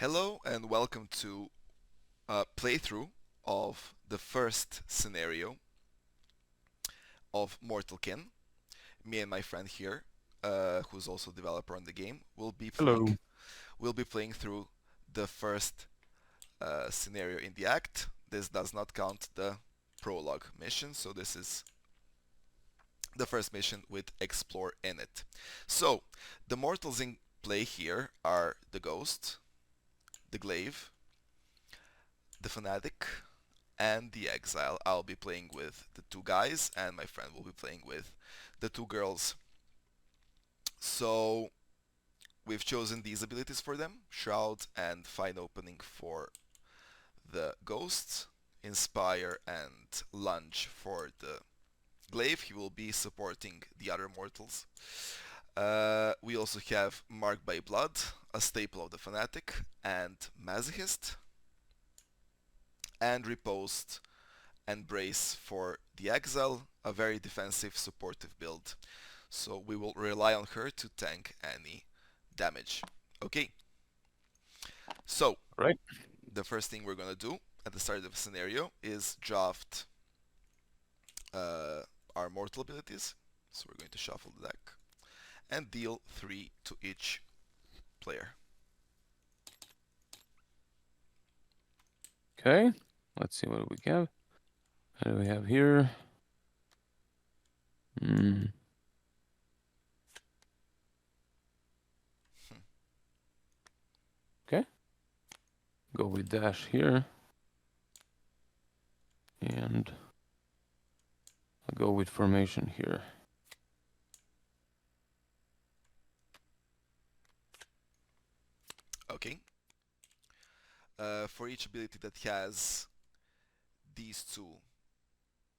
Hello and welcome to a playthrough of the first scenario of Mortalkin. Me and my friend here, who's also developer on the game, will be playing. Hello. Will be playing through the first scenario in the act. This does not count the prologue mission, so this is the first mission with Explore in it. So, the mortals in play here are the Ghost, the Glaive, the Fanatic, and the Exile. I'll be playing with the two guys, and my friend will be playing with the two girls. So we've chosen these abilities for them: Shroud and Fine Opening for the Ghosts, Inspire and Lunge for the Glaive. He will be supporting the other mortals. We also have Marked by Blood, a staple of the Fanatic, and Masochist, and Riposte and Brace for the Exile, a very defensive, supportive build. So we will rely on her to tank any damage. Okay, so Right. the first thing we're gonna do at the start of the scenario is draft uh, our mortal abilities. So we're going to shuffle the deck and deal 3 to each player. Okay. Let's see what we have. What do we have here? Hmm. Okay. Go with dash here. And I'll go with formation here. Okay. For each ability that has these two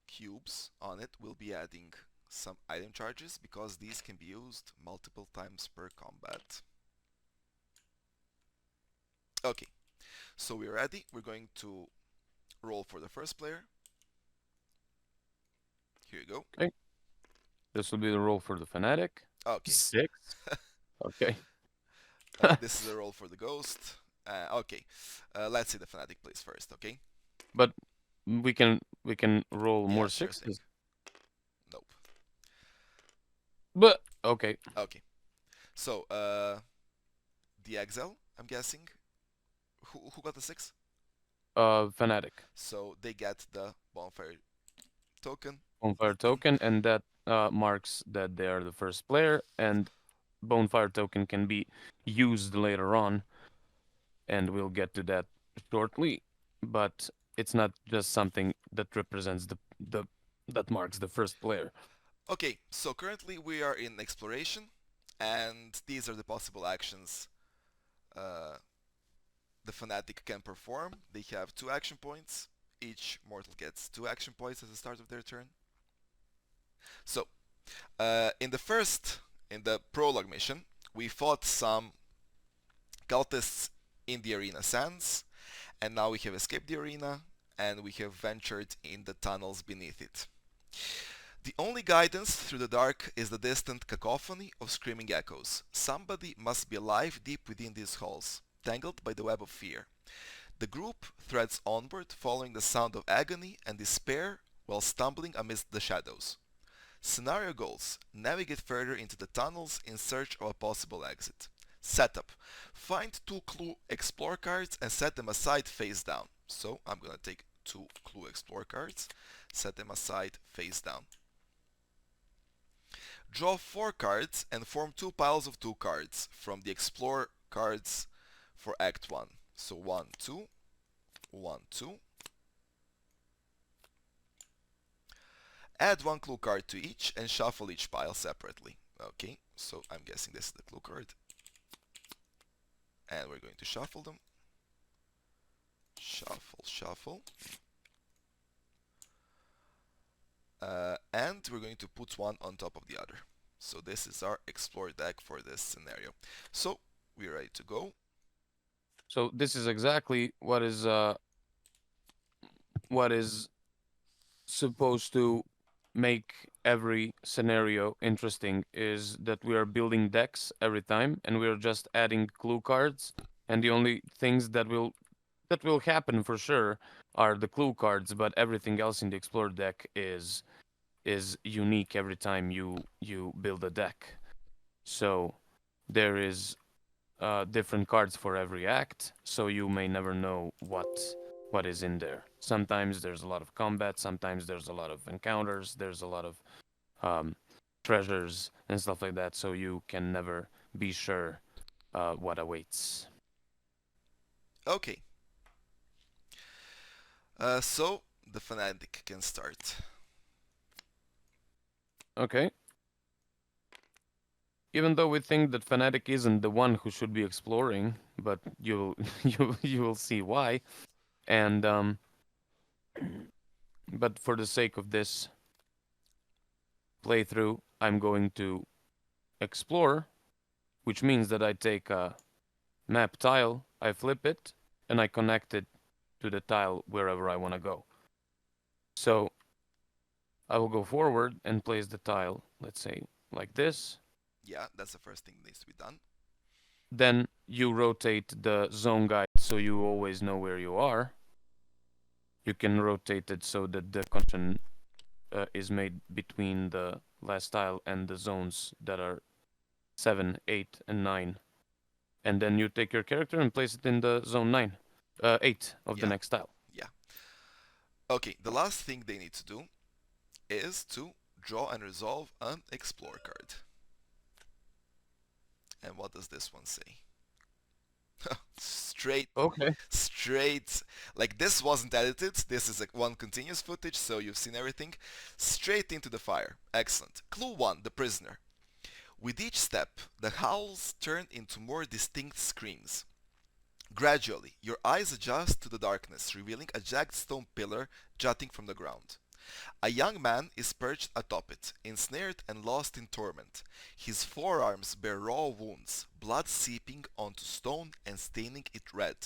cubes on it, we'll be adding some item charges because these can be used multiple times per combat. Okay, so we're ready. We're going to roll for the first player. Here you go. Okay. This will be the roll for the fanatic. Okay. 6. Okay. Okay, this is a roll for the ghost. Okay, let's see the fanatic plays first. Okay. But we can roll Yeah, more sure thing. sixes. Nope. But okay. Okay. So the exile. I'm guessing. Who got the 6? Fanatic. So they get the bonfire token. Bonfire token, and that marks that they are the first player, and bonfire token can be used later on, and we'll get to that shortly. But it's not just something that represents the that marks the first player. Okay, so currently we are in exploration, and these are the possible actions uh, the fanatic can perform. They have 2 action points. Each mortal gets 2 action points at the start of their turn. So, in the prologue mission, we fought some cultists in the arena sands, and now we have escaped the arena, and we have ventured in the tunnels beneath it. The only guidance through the dark is the distant cacophony of screaming echoes. Somebody must be alive deep within these halls, tangled by the web of fear. The group threads onward, following the sound of agony and despair while stumbling amidst the shadows. Scenario goals: navigate further into the tunnels in search of a possible exit. Setup: find 2 clue explore cards and set them aside face down. So I'm gonna take 2 clue explore cards, set them aside face down. Draw 4 cards and form 2 piles of 2 cards from the explore cards for Act 1. So 1, 2, 1, 2. Add 1 clue card to each and shuffle each pile separately. Okay, so I'm guessing this is the clue card. And we're going to shuffle them. Shuffle, shuffle. And we're going to put one on top of the other. So this is our explore deck for this scenario. So we're ready to go. So this is exactly what is supposed to make every scenario interesting, is that we are building decks every time and we are just adding clue cards and the only things that will happen for sure are the clue cards, but everything else in the Explorer deck is unique every time you build a deck. So there is different cards for every act, so you may never know what is in there. Sometimes there's a lot of combat, sometimes there's a lot of encounters, there's a lot of um, treasures and stuff like that, so you can never be sure what awaits. Okay, so the fanatic can start. Okay. Even though we think that Fnatic isn't the one who should be exploring, but you'll you will see why. And but for the sake of this playthrough, I'm going to explore, which means that I take a map tile, I flip it, and I connect it to the tile wherever I want to go. So I will go forward and place the tile, let's say like this. Yeah, that's the first thing that needs to be done. Then you rotate the zone guide so you always know where you are. You can rotate it so that the connection is made between the last tile and the zones that are 7, 8, and 9. And then you take your character and place it in the zone 9, 8 of the Yeah, next tile. yeah. Okay, the last thing they need to do is to draw and resolve an explore card. And what does this one say? straight Okay. straight like this wasn't edited, this is like one continuous footage, so you've seen everything. Straight into the fire. Excellent. Clue 1, the prisoner. With each step, the howls turn into more distinct screams. Gradually, your eyes adjust to the darkness, revealing a jagged stone pillar jutting from the ground. A young man is perched atop it, ensnared and lost in torment. His forearms bear raw wounds, blood seeping onto stone and staining it red.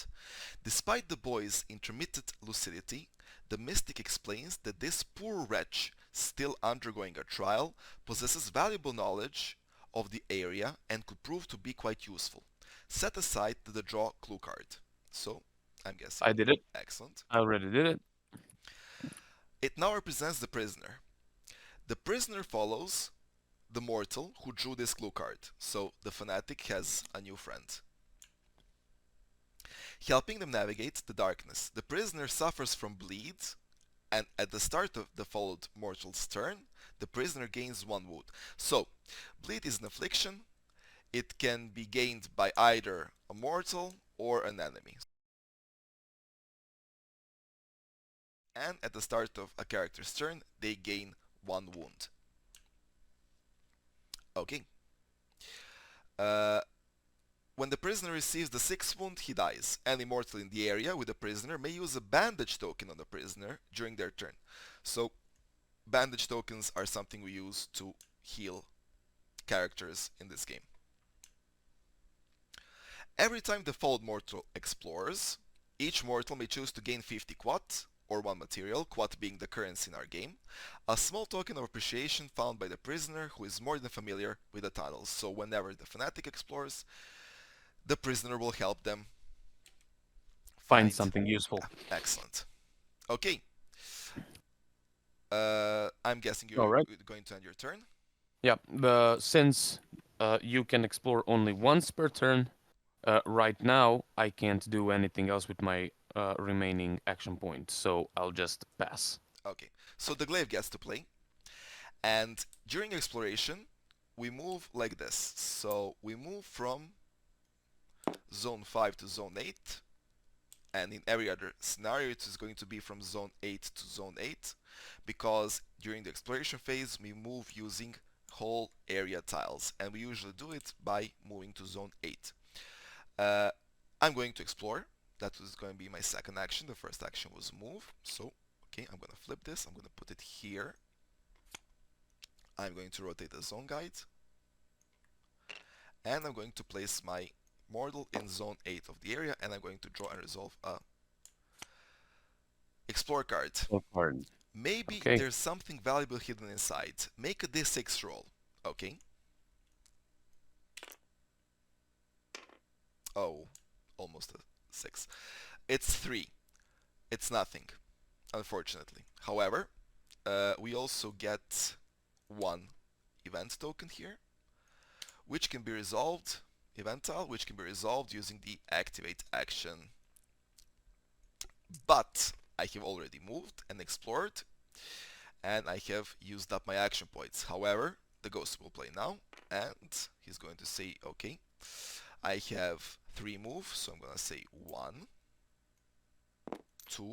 Despite the boy's intermittent lucidity, the mystic explains that this poor wretch, still undergoing a trial, possesses valuable knowledge of the area and could prove to be quite useful. Set aside the draw clue card. So, I'm guessing. I did it. Excellent. I already did it. It now represents the prisoner. The prisoner follows the mortal who drew this clue card, so the fanatic has a new friend. Helping them navigate the darkness, the prisoner suffers from bleed, and at the start of the followed mortal's turn, the prisoner gains 1 wound. So, bleed is an affliction. It can be gained by either a mortal or an enemy. And at the start of a character's turn, they gain 1 wound. Okay. Uh, when the prisoner receives the 6th wound, he dies. Any mortal in the area with the prisoner may use a bandage token on the prisoner during their turn. So, bandage tokens are something we use to heal characters in this game. Every time the followed mortal explores, each mortal may choose to gain 50 quat, or 1 material, quat being the currency in our game, a small token of appreciation found by the prisoner who is more than familiar with the tunnels. So whenever the fanatic explores, the prisoner will help them Find find. something useful. Yeah, excellent. Okay. I'm guessing All you're right. going to end your turn. Yeah. Since you can explore only once per turn, right now I can't do anything else with my remaining action points, so I'll just pass. Okay. So the glaive gets to play. And during exploration, we move like this. So we move from zone 5 to zone 8. And in every other scenario, it is going to be from zone 8 to zone 8. Because during the exploration phase, we move using whole area tiles. And we usually do it by moving to zone 8. I'm going to explore. That was going to be my second action. The first action was move. So, okay, I'm going to flip this. I'm going to put it here. I'm going to rotate the zone guide. And I'm going to place my mortal in zone 8 of the area, and I'm going to draw and resolve a explore card. Pardon. Maybe Okay. there's something valuable hidden inside. Make a d6 roll. Okay. Oh, almost a 6. It's 3. It's nothing, unfortunately. However, we also get one event token here, which can be resolved, event tile, which can be resolved using the activate action. But I have already moved and explored, and I have used up my action points. However, the ghost will play now, and he's going to say, okay, I have 3 moves, so I'm going to say 1, 2,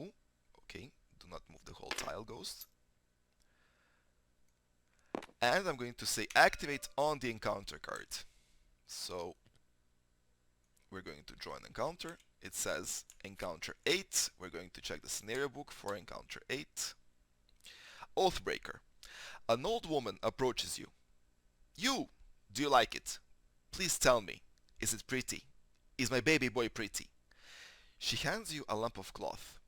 okay, do not move the whole tile, ghost. And I'm going to say activate on the encounter card. So we're going to draw an encounter. It says encounter 8. We're going to check the scenario book for encounter 8. Oathbreaker. An old woman approaches you. You! Do you like it? Please tell me. Is it pretty? Is my baby boy pretty? She hands you a lump of cloth.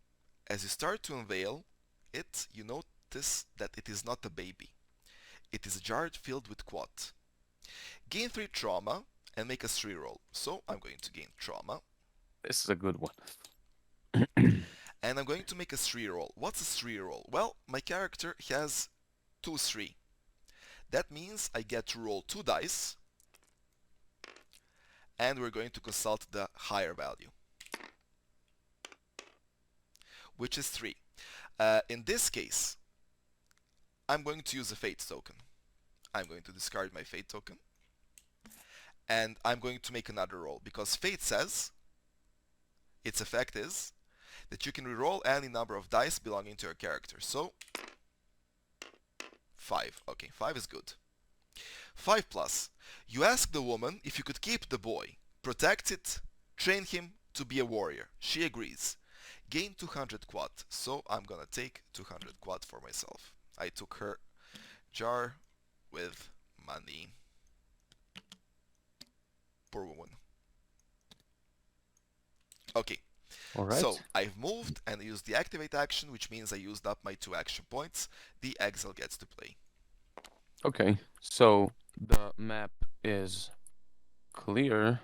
As you start to unveil it, you notice that it is not a baby. It is a jar filled with quat. Gain 3 trauma and make a 3 roll. So I'm going to gain trauma. This is a good one. And I'm going to make a 3 roll. What's a 3 roll? Well, my character has 2 3. That means I get to roll 2 dice, and we're going to consult the higher value, which is 3. In this case, I'm going to use a fate token. I'm going to discard my fate token, and I'm going to make another roll, because fate says, its effect is, that you can reroll any number of dice belonging to your character. So, 5. Okay, 5 is good. 5 plus. You ask the woman if you could keep the boy, protect it, train him to be a warrior. She agrees. Gain 200 quad. So I'm gonna take 200 quad for myself. I took her jar with money. Poor woman. Okay. All right. So I've moved and used the activate action, which means I used up my 2 action points. The exile gets to play. Okay, so the map is clear,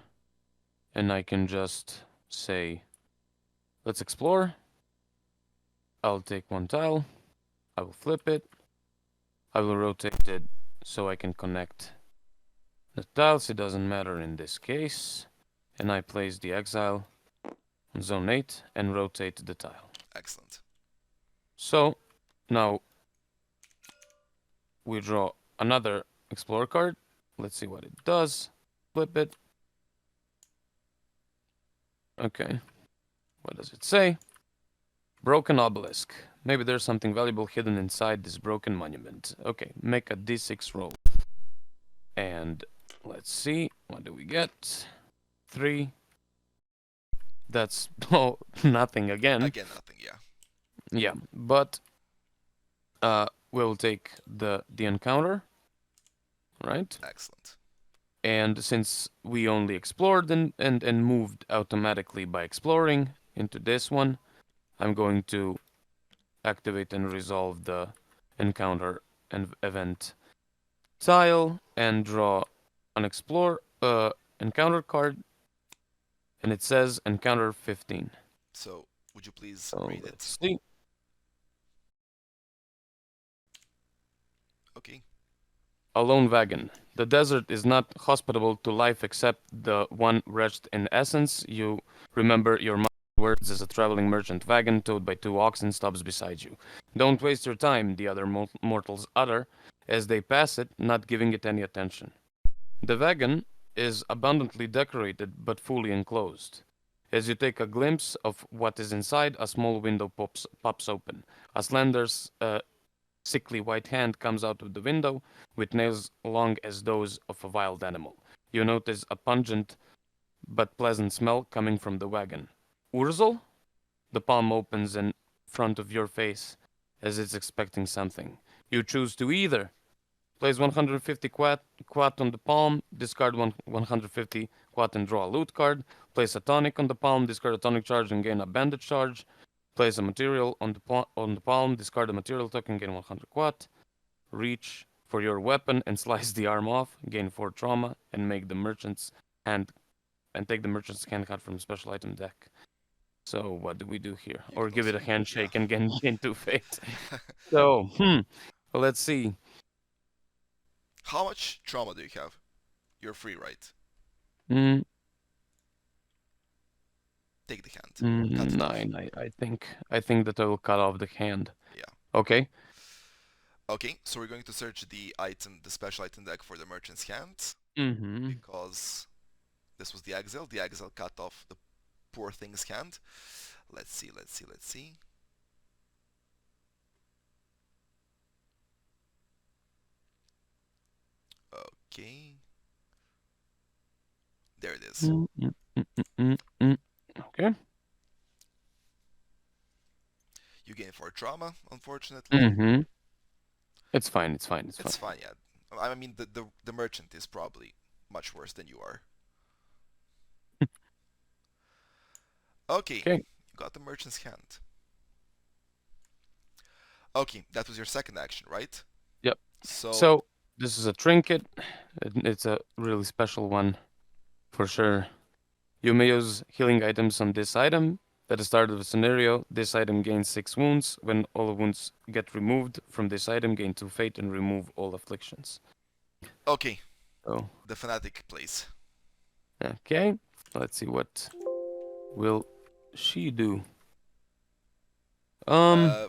and I can just say, let's explore. I'll take 1 tile, I will flip it, I will rotate it so I can connect the tiles, it doesn't matter in this case, and I place the exile on zone 8 and rotate the tile. Excellent. So now we draw another Explorer card. Let's see what it does. Flip it. Okay. What does it say? Broken obelisk. Maybe there's something valuable hidden inside this broken monument. Okay, make a d6 roll. And let's see. What do we get? 3. That's nothing again. Again, nothing, yeah. Yeah, but we'll take the encounter, right? Excellent. And since we only explored and moved automatically by exploring into this one, I'm going to activate and resolve the encounter and event tile and draw an encounter card, and it says encounter 15. So, would you please So read it? let's see. Okay. A lone wagon. The desert is not hospitable to life except the one wretched in essence. You remember your mother's words as a traveling merchant wagon towed by 2 oxen stops beside you. Don't waste your time, the other mortals utter, as they pass it, not giving it any attention. The wagon is abundantly decorated but fully enclosed. As you take a glimpse of what is inside, a small window pops open. A slender, sickly white hand comes out of the window with nails long as those of a wild animal. You notice a pungent but pleasant smell coming from the wagon. Urzel? The palm opens in front of your face as it's expecting something. You choose to either place 150 quat on the palm, discard 150 quat and draw a loot card, place a tonic on the palm, discard a tonic charge and gain a bandage charge, place a material on the palm, discard a material token, gain 100 quat, reach for your weapon and slice the arm off, gain 4 trauma, and make the merchant's hand and take the merchant's hand card from special item deck. So what do we do here? You Or can give it also, a handshake yeah. and get into fate. So, well, let's see. How much trauma do you have? You're free, right? Mm, Take the hand. Cut it off. 9, I think that I will cut off the hand. Yeah. Okay. Okay, so we're going to search the special item deck for the merchant's hand, Mm-hmm. because this was the exile. The exile cut off the poor thing's hand. Let's see, let's see, let's see. Okay. There it is. Mm, mm, mm, mm, mm, mm. Okay. You gain 4 trauma, unfortunately. Mm-hmm. It's fine, it's fine, it's fine. It's fine, yeah. I mean, the merchant is probably much worse than you are. Okay, Okay. you got the merchant's hand. Okay, that was your second action, right? Yep. So, So this is a trinket. It's a really special one for sure. You may use healing items on this item. At the start of the scenario, this item gains 6 wounds. When all wounds get removed from this item, gain 2 fate and remove all afflictions. okay, So, the fanatic plays. okay. Let's see what will she do.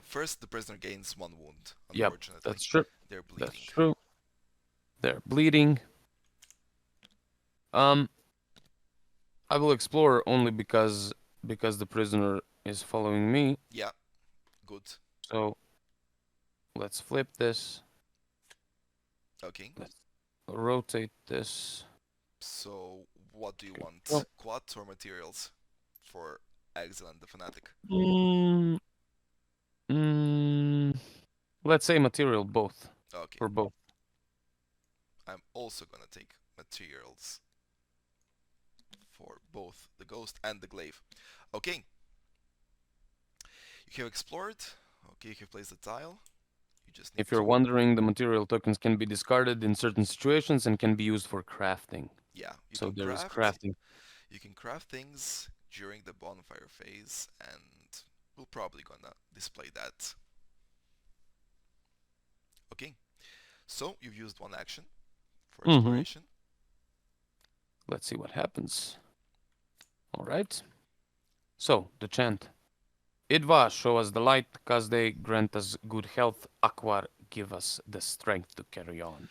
First, the prisoner gains 1 wound, Yep, unfortunately. that's true. They're That's bleeding. true. They're bleeding. Um, I will explore only because the prisoner is following me. Yeah, good. So let's flip this. Okay, Let's rotate this. so what do you Okay. want? Quads or materials for Exile and the Fanatic? Mm, mm, let's say material both. Okay, For both. I'm also gonna take materials for both the Ghost and the Glaive. Okay, you have explored. Okay, you have placed the tile. You just need If you're to, wondering, the material tokens can be discarded in certain situations and can be used for crafting. yeah, So there is crafting. you can craft things during the bonfire phase, and we're probably gonna display that. Okay, so you've used 1 action for Mm-hmm. exploration. Let's see what happens. All right. So the chant. Idva, show us the light. Kazde, grant us good health. Akwar, give us the strength to carry on.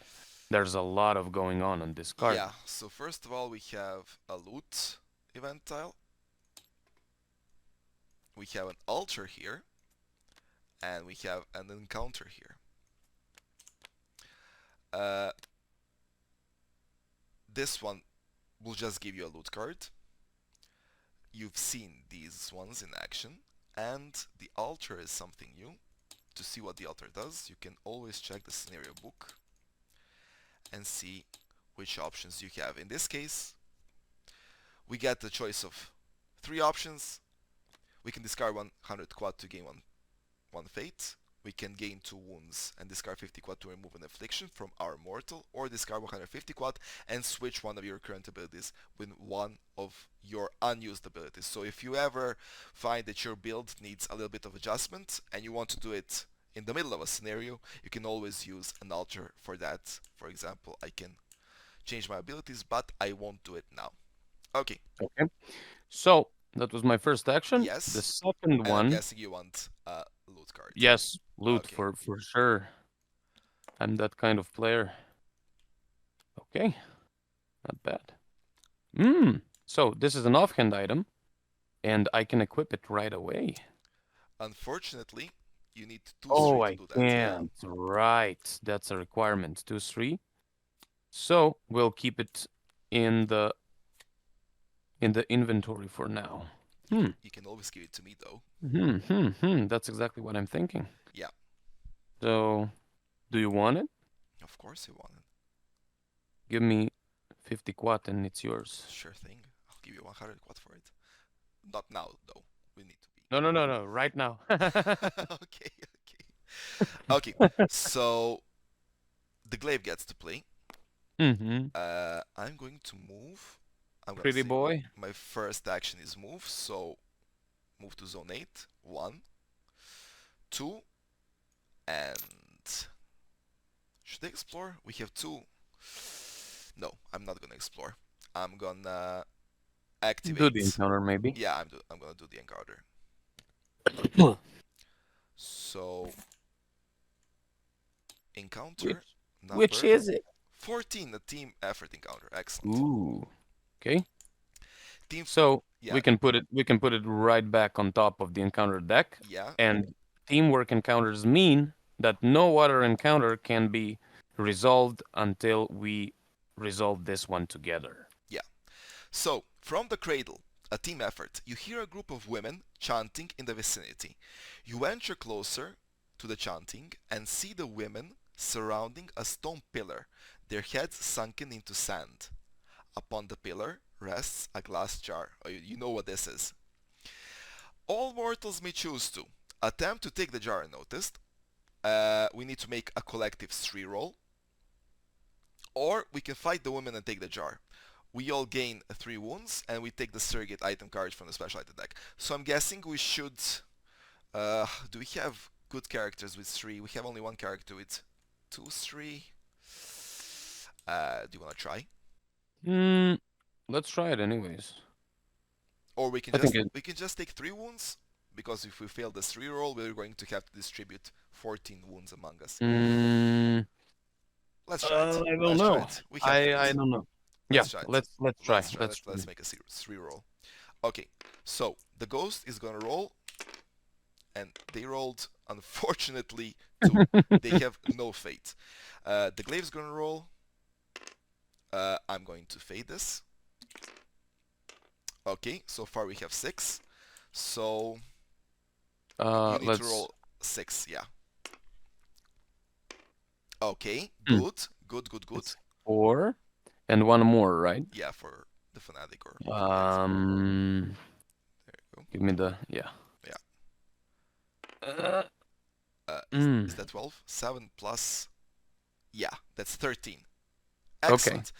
There's a lot of going on this card. Yeah, so first of all we have a loot event tile. We have an altar here, and we have an encounter here. This one will just give you a loot card. You've seen these ones in action, and the altar is something new. To see what the altar does, you can always check the scenario book and see which options you have. In this case, we get the choice of 3 options. We can discard 100 quad to gain 1 fate. We can gain 2 wounds and discard 50 quad to remove an affliction from our mortal, or discard 150 quad and switch one of your current abilities with one of your unused abilities. So if you ever find that your build needs a little bit of adjustment and you want to do it in the middle of a scenario, you can always use an altar for that. For example, I can change my abilities, but I won't do it now. Okay. Okay. So that was my first action. The Yes. second And I'm one, guessing you want a loot card. yes, loot Okay. for sure. I'm that kind of player. Okay, not bad. So this is an offhand item, and I can equip it right away. Unfortunately, you need 2-3 Oh, to I do that. Yeah. can't. Right, that's a requirement. 2-3. So we'll keep it in the inventory for now. You can always give it to me though. That's exactly what I'm thinking. Yeah. So, do you want it? Of course you want it. Give me 50 quat and it's yours. Sure thing. I'll give you 100 quad for it. Not now though. We need to be. No, right now. Okay. Okay. So the glaive gets to play. Mm-hmm. I'm going to move I'm gonna Pretty say boy. my first action is move, so move to zone 8. 1, 2, and should I explore? We have 2. No, I'm not gonna explore. I'm gonna Do the activate. encounter maybe. Yeah, I'm gonna do the encounter. So Which encounter which number is it? 14, a team effort encounter. Excellent. Ooh. Okay. Team, So yeah, we can put it right back on top of the encounter deck. yeah, And teamwork encounters mean that no other encounter can be resolved until we resolve this one together. yeah. So from the cradle, a team effort, you hear a group of women chanting in the vicinity. You venture closer to the chanting and see the women surrounding a stone pillar, their heads sunken into sand. Upon the pillar rests a glass jar. Oh, you know what this is. All mortals may choose to attempt to take the jar unnoticed. We need to make a collective 3 roll, or we can fight the women and take the jar. We all gain 3 wounds, and we take the surrogate item card from the special item deck. So I'm guessing we should. Do we have good characters with 3? We have only one character with 2, 3. Do you want to try? Hmm. Let's try it anyways. Or I think it. we can just take 3 wounds, because if we fail this reroll, we're going to have to distribute 14 wounds among us. Mm, Let's try it. I don't Let's try know. it. We have I fate. don't know. Yeah, Let's try it. let's try. Let's try. Let's try. Let's make a 3 roll. Okay, so the ghost is gonna roll, and they rolled unfortunately 2. They have no fate. The glaive's gonna roll. I'm going to fade this. Okay, so far we have 6. So you need to Let's. roll 6. Yeah. Okay, Hmm, good, good, good, good. it's 4 and one more, right? Yeah, for the fanatic or yeah. Um, There you go. give me the yeah. Yeah. Uh, Is mm, that 12? 7 plus. Yeah, that's 13. okay, Excellent.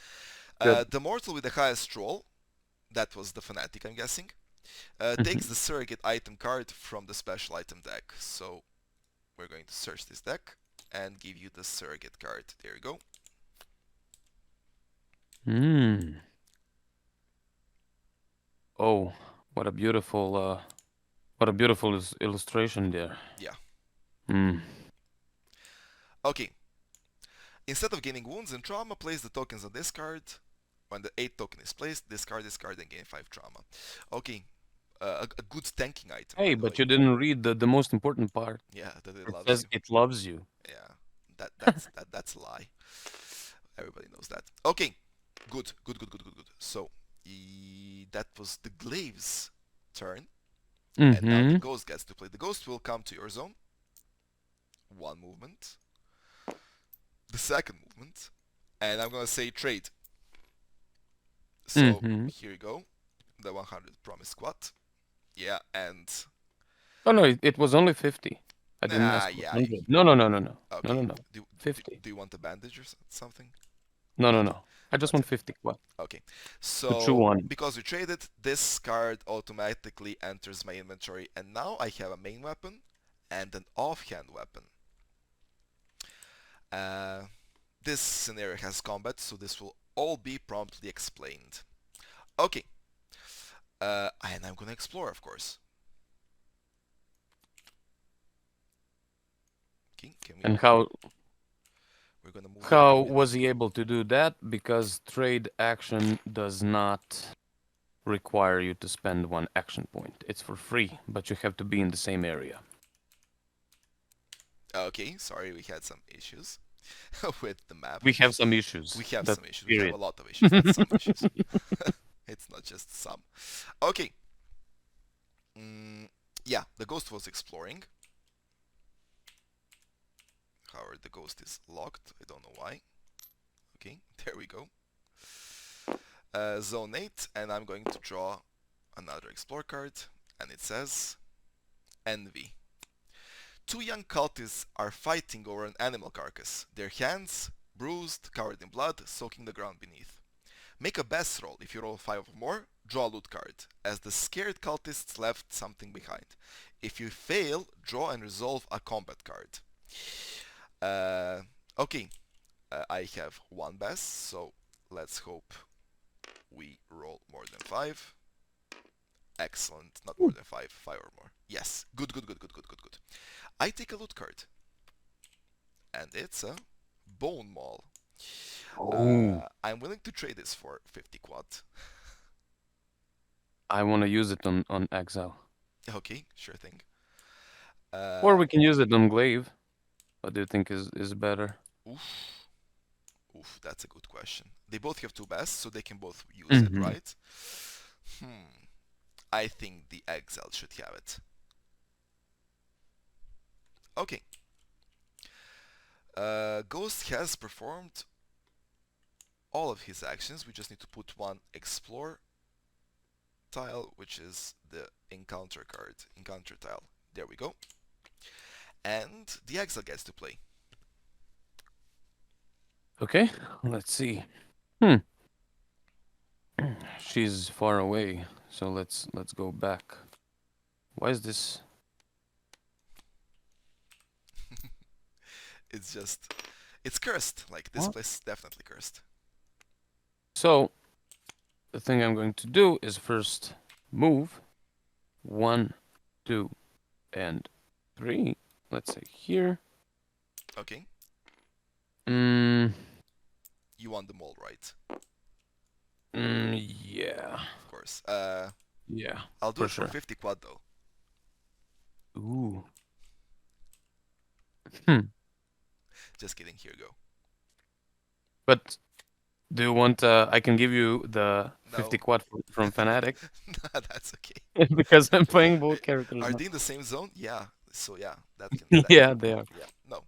good. The mortal with the highest roll, that was the fanatic, I'm guessing, takes Mhm. the surrogate item card from the special item deck. So we're going to search this deck and give you the surrogate card. There you go. Mm. Oh, what a beautiful illustration there. Yeah. Mm. Okay. Instead of gaining wounds and trauma, place the tokens on this card. When the 8th token is placed, discard this card and gain 5 trauma. Okay. A good tanking item, by Hey, the but way. you didn't read the most important part. Yeah, that it It loves says you. it loves you. Yeah, that's a lie. Everybody knows that. Okay, good, good, good, good, good, good. So that was the glaive's turn, and now the Mm-hmm. ghost gets to play. The ghost will come to your zone. 1 movement. The second movement, and I'm gonna say trade. So Mm-hmm. here you go, the 100 promise squad. Yeah, and Oh no, it was only 50. I didn't ask for yeah. 100. No, no, no, no, no. No, no, Okay. no. Do, do 50. do you want a bandage or something? No, no, Not no. I just not want yet. 50. What? Okay, To chew so on. because we traded, this card automatically enters my inventory, and now I have a main weapon and an offhand weapon. Uh, this scenario has combat, so this will all be promptly explained. Okay, and I'm gonna explore, of course. Okay, can we? And how We're gonna move the how queen. was he able to do that? Because trade action does not require you to spend one action point. It's for free, but you have to be in the same area. Okay, sorry, we had some issues with the map. We have some issues. We have That some issues. We have a period. lot of issues, not some issues. It's not just some. Okay. Yeah, the ghost was exploring. However, the ghost is locked. I don't know why. Okay, there we go. Zone 8, and I'm going to draw another explore card, and it says Envy. 2 young cultists are fighting over an animal carcass, their hands bruised, covered in blood, soaking the ground beneath. Make a best roll. If you roll 5 or more, draw a loot card, as the scared cultists left something behind. If you fail, draw and resolve a combat card. Okay, I have one best, so let's hope we roll more than 5. Excellent, not more than 5, 5 or more. Yes, good, good, good, good, good, good, good. I take a loot card, and it's a Bone Maul. Oh, I'm willing to trade this for 50 quad. I want to use it on Exile. Okay, sure thing. Or we can use it on Glaive. What do you think is better? Oof, oof, that's a good question. They both have 2 bests, so they can both use it, Mm-hmm. right? I think the Exile should have it. Okay. Ghost has performed all of his actions. We just need to put one Explore tile, which is the Encounter card, Encounter tile. There we go. And the Exile gets to play. Okay, let's see. Hmm. She's far away, so let's go back. Why is this? It's just, it's cursed. Like, this What? place is definitely cursed. So the thing I'm going to do is first move 1, 2, and 3. Let's say here. Okay, Mm, you want them all right, yeah, of course. yeah, I'll do for it for sure. 50 quad though. Ooh. Hmm. Just kidding, here you go. But do you want? I can give you the 50 No. quad from Fnatic Nah, that's okay. because I'm playing both characters Are now. they in the same zone? Yeah. So yeah, that can Yeah, work. they are. Yeah. No.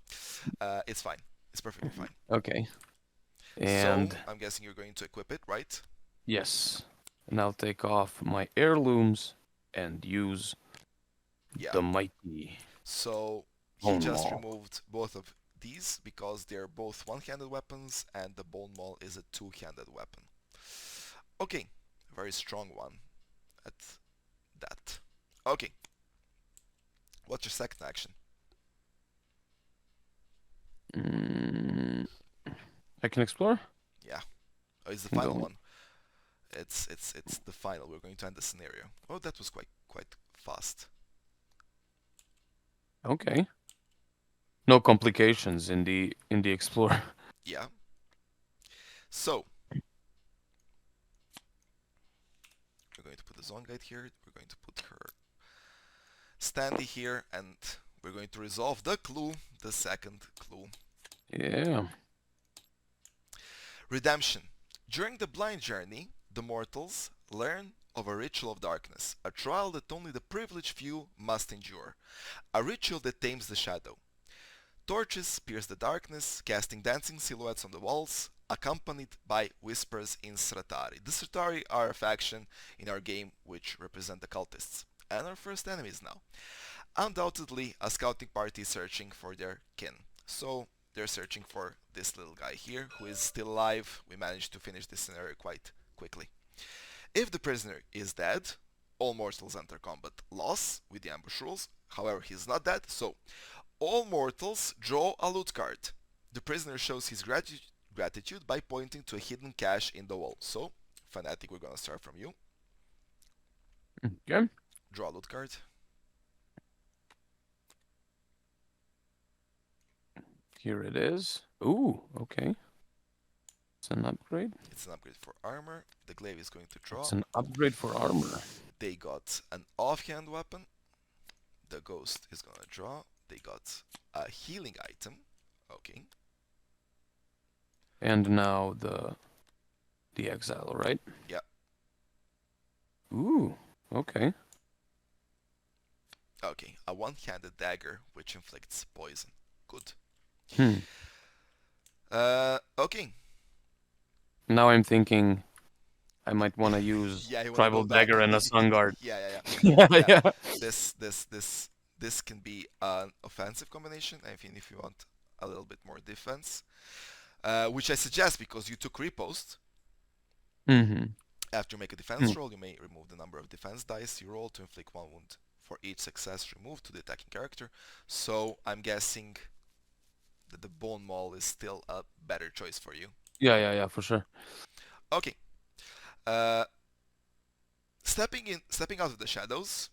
It's fine. It's perfectly fine. Okay. And So I'm guessing you're going to equip it, right? yes, and I'll take off my heirlooms and use Yeah. the mighty So he bone just maul. removed both of these because they're both one-handed weapons and the bone maul is a two-handed weapon. Okay. Very strong one at that. Okay. What's your second action? Mm, I can explore. Yeah. Oh, it's the final Go. one. It's the final. We're going to end the scenario. Oh, that was quite fast. Okay. No complications in the explore. Yeah. So we're going to put the zone guide here. We're going to put her standy here, and we're going to resolve the clue, the second clue. Yeah. Redemption. During the blind journey, the mortals learn of a ritual of darkness, a trial that only the privileged few must endure, a ritual that tames the shadow. Torches pierce the darkness, casting dancing silhouettes on the walls, accompanied by whispers in Sratari. The Sratari are a faction in our game which represent the cultists, and our first enemies now. Undoubtedly, a scouting party is searching for their kin. So they're searching for this little guy here who is still alive. We managed to finish this scenario quite quickly. If the prisoner is dead, all mortals enter combat loss with the ambush rules. However, he is not dead, so all mortals draw a loot card. The prisoner shows his gratitude by pointing to a hidden cache in the wall. So, Fanatic, we're gonna start from you. Okay. Draw a loot card. Here it is. Ooh, okay. It's an upgrade. It's an upgrade for armor. The glaive is going to draw. It's an upgrade for armor. They got an offhand weapon. The ghost is gonna draw. They got a healing item. Okay. And now the exile, right? Yeah. Ooh, okay. Okay. A one-handed dagger which inflicts poison. Good. Hmm. Okay. Now I'm thinking I might want to use Yeah, you wanna go Tribal back. Dagger and a Sun Guard. Yeah, yeah, yeah. Yeah, Yeah. yeah. This can be an offensive combination. I think if you want a little bit more defense, which I suggest because you took riposte. Mm-hmm. After you make a defense roll, you may remove the number of defense dice you roll to inflict 1 wound for each success removed to the attacking character. So I'm guessing that the Bone Maul is still a better choice for you. Yeah, for sure. Okay. Uh, stepping out of the shadows,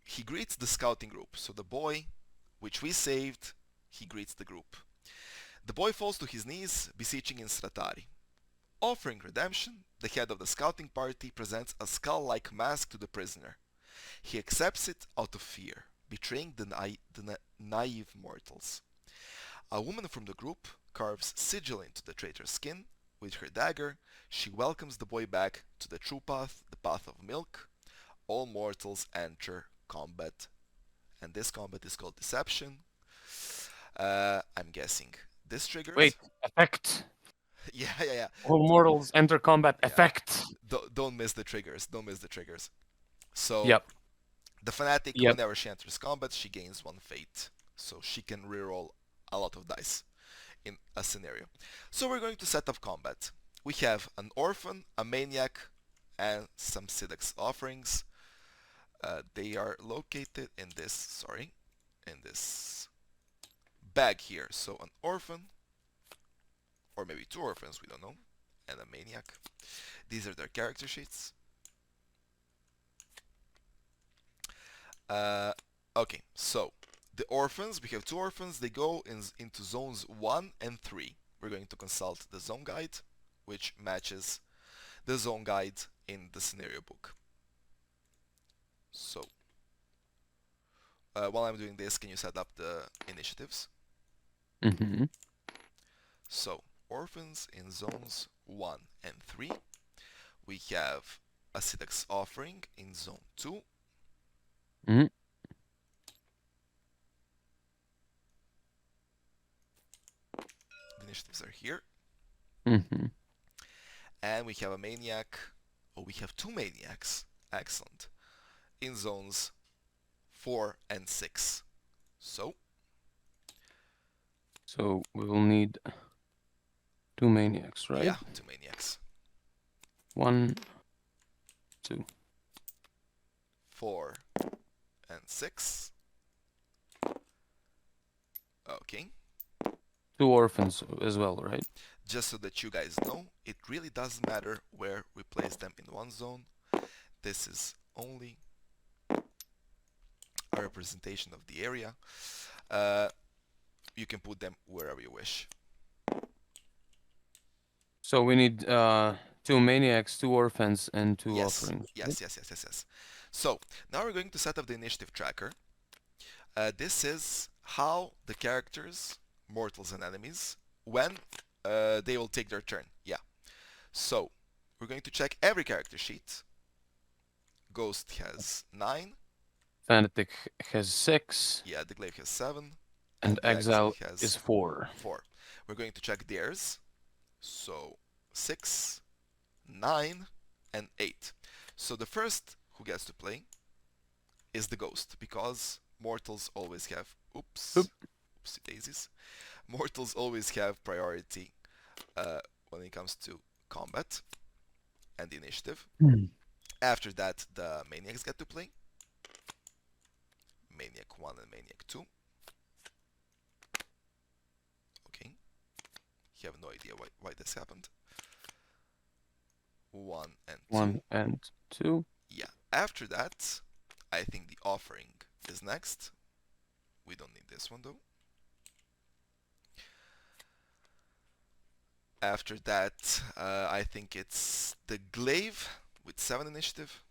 he greets the scouting group. So the boy, which we saved, he greets the group. The boy falls to his knees, beseeching in Stratari. Offering redemption, the head of the scouting party presents a skull-like mask to the prisoner. He accepts it out of fear, betraying the naive mortals. A woman from the group carves sigil into the traitor's skin. With her dagger, she welcomes the boy back to the true path, the path of milk. All mortals enter combat, and this combat is called Deception. I'm guessing this triggers. Wait, effect. Yeah. All mortals enter combat Yeah. effect. Don't miss the triggers. Don't miss the triggers. So Yep. the fanatic, Yep. whenever she enters combat, she gains 1 fate, so she can reroll a lot of dice in a scenario. So we're going to set up combat. We have an orphan, a maniac, and some Sidax offerings. They are located in this, in this bag here. So an orphan, or maybe 2 orphans, we don't know, and a maniac. These are their character sheets. Okay, so the orphans, we have 2 orphans, they go into zones 1 and 3. We're going to consult the zone guide, which matches the zone guide in the scenario book. So, while I'm doing this, can you set up the initiatives? Mm-hmm. So, orphans in zones 1 and 3. We have a Sidax offering in zone 2. Mm-hmm. The initiatives are here. Mm-hmm. And we have a maniac. Oh, we have 2 maniacs. Excellent. In zones 4 and 6. So we will need 2 maniacs, right? yeah, 2 maniacs. 1, 2. 4 and 6. Okay. 2 orphans as well, right? Just so that you guys know, it really doesn't matter where we place them in one zone. This is only a representation of the area. You can put them wherever you wish. So we need 2 maniacs, 2 orphans, and 2 Yes, offerings. yes. So now we're going to set up the initiative tracker. This is how the characters, mortals and enemies, when they will take their turn. Yeah. So we're going to check every character sheet. Ghost has 9. Fanatic has 6. Yeah, the Glaive has 7. And the Exile has is 4. 4. We're going to check theirs. So 6, 9, and 8. So the first who gets to play is the Ghost, because mortals always have oopsie daisies. Mortals always have priority when it comes to combat and the initiative. After that, the maniacs get to play. Maniac 1 and Maniac 2. Okay. You have no idea why this happened. 1 and 2. 1 and 2. Yeah. After that, I think the offering is next. We don't need this one though. After that, I think it's the Glaive with 7 initiative.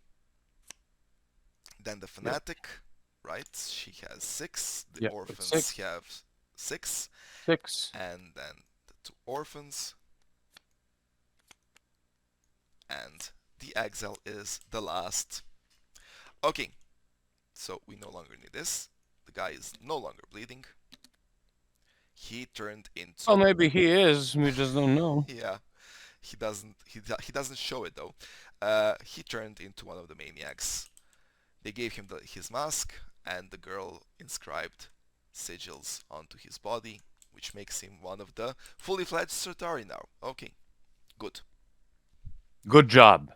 Then the Fanatic, right? She has 6. The orphans have 6. 6. And then the 2 orphans. And the Exile is the last. Okay, so we no longer need this. The guy is no longer bleeding. He turned into... Oh, maybe he is. We just don't know. Yeah, he doesn't show it though. He turned into one of the maniacs. They gave him his mask, and the girl inscribed sigils onto his body, which makes him one of the fully fledged Sartari now. Okay, good. Good job.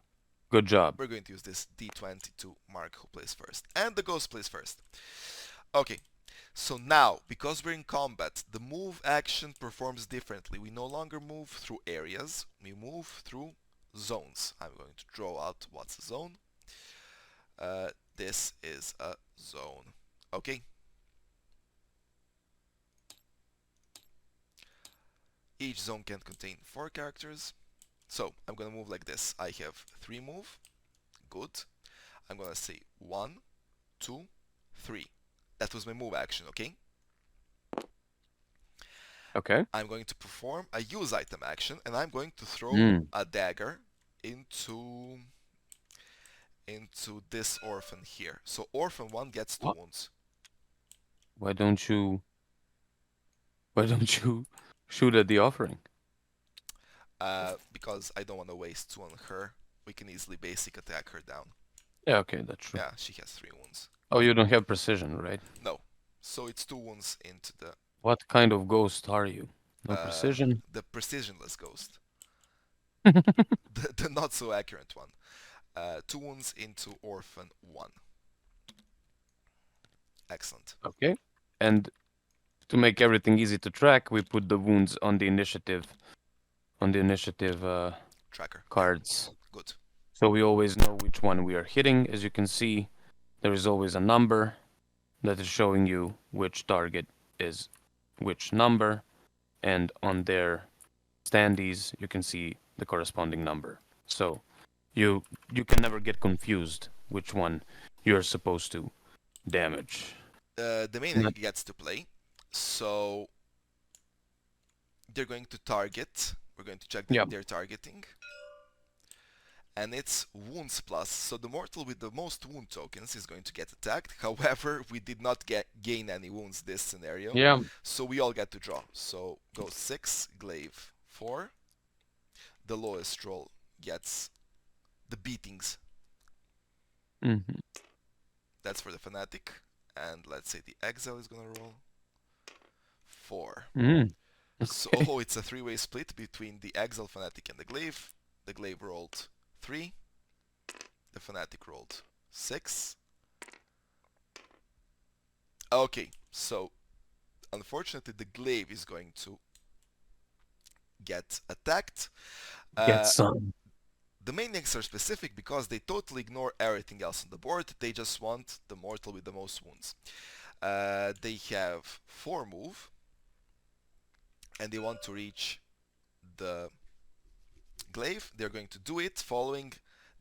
Good job. We're going to use this D20 to mark who plays first. And the ghost plays first. Okay, so now, because we're in combat, the move action performs differently. We no longer move through areas, we move through zones. I'm going to draw out what's a zone. This is a zone. Okay. Each zone can contain 4 characters. So I'm gonna move like this. I have 3 move. Good. I'm gonna say 1, 2, 3. That was my move action, okay? Okay. I'm going to perform a use item action, and I'm going to throw Mm. a dagger into this orphan here. So orphan 1 gets 2 What? wounds. Why don't you why don't you shoot at the offering? Because I don't want to waste 2 on her. We can easily basic attack her down. Yeah, okay, that's true. Yeah, she has 3 wounds. Oh, you don't have precision, right? No. So it's 2 wounds into What kind of ghost are you? No precision? the precisionless ghost. The not so accurate one. 2 wounds into orphan 1. Excellent. Okay. And to make everything easy to track, we put the wounds on the initiative Tracker. cards. Yeah. Good. So we always know which one we are hitting. As you can see, there is always a number that is showing you which target is which number, and on their standees you can see the corresponding number. So you can never get confused which one you're supposed to damage. The maniac gets to play. So they're going to target. We're going to check Yeah. their targeting. And it's wounds plus. So the mortal with the most wound tokens is going to get attacked. However, we did not gain any wounds this scenario. Yeah. So we all get to draw. So go 6, glaive 4. The lowest roll gets the beatings. Mm-hmm. That's for the fanatic. And let's say the exile is gonna roll 4. Mm-hmm. So it's a 3-way split between the exile, fanatic, and the glaive. The glaive rolled 3. The fanatic rolled 6. Okay, so unfortunately the glaive is going to get attacked. Get some. The maniacs are specific because they totally ignore everything else on the board. They just want the mortal with the most wounds. They have 4 move, and they want to reach the glaive. They're going to do it following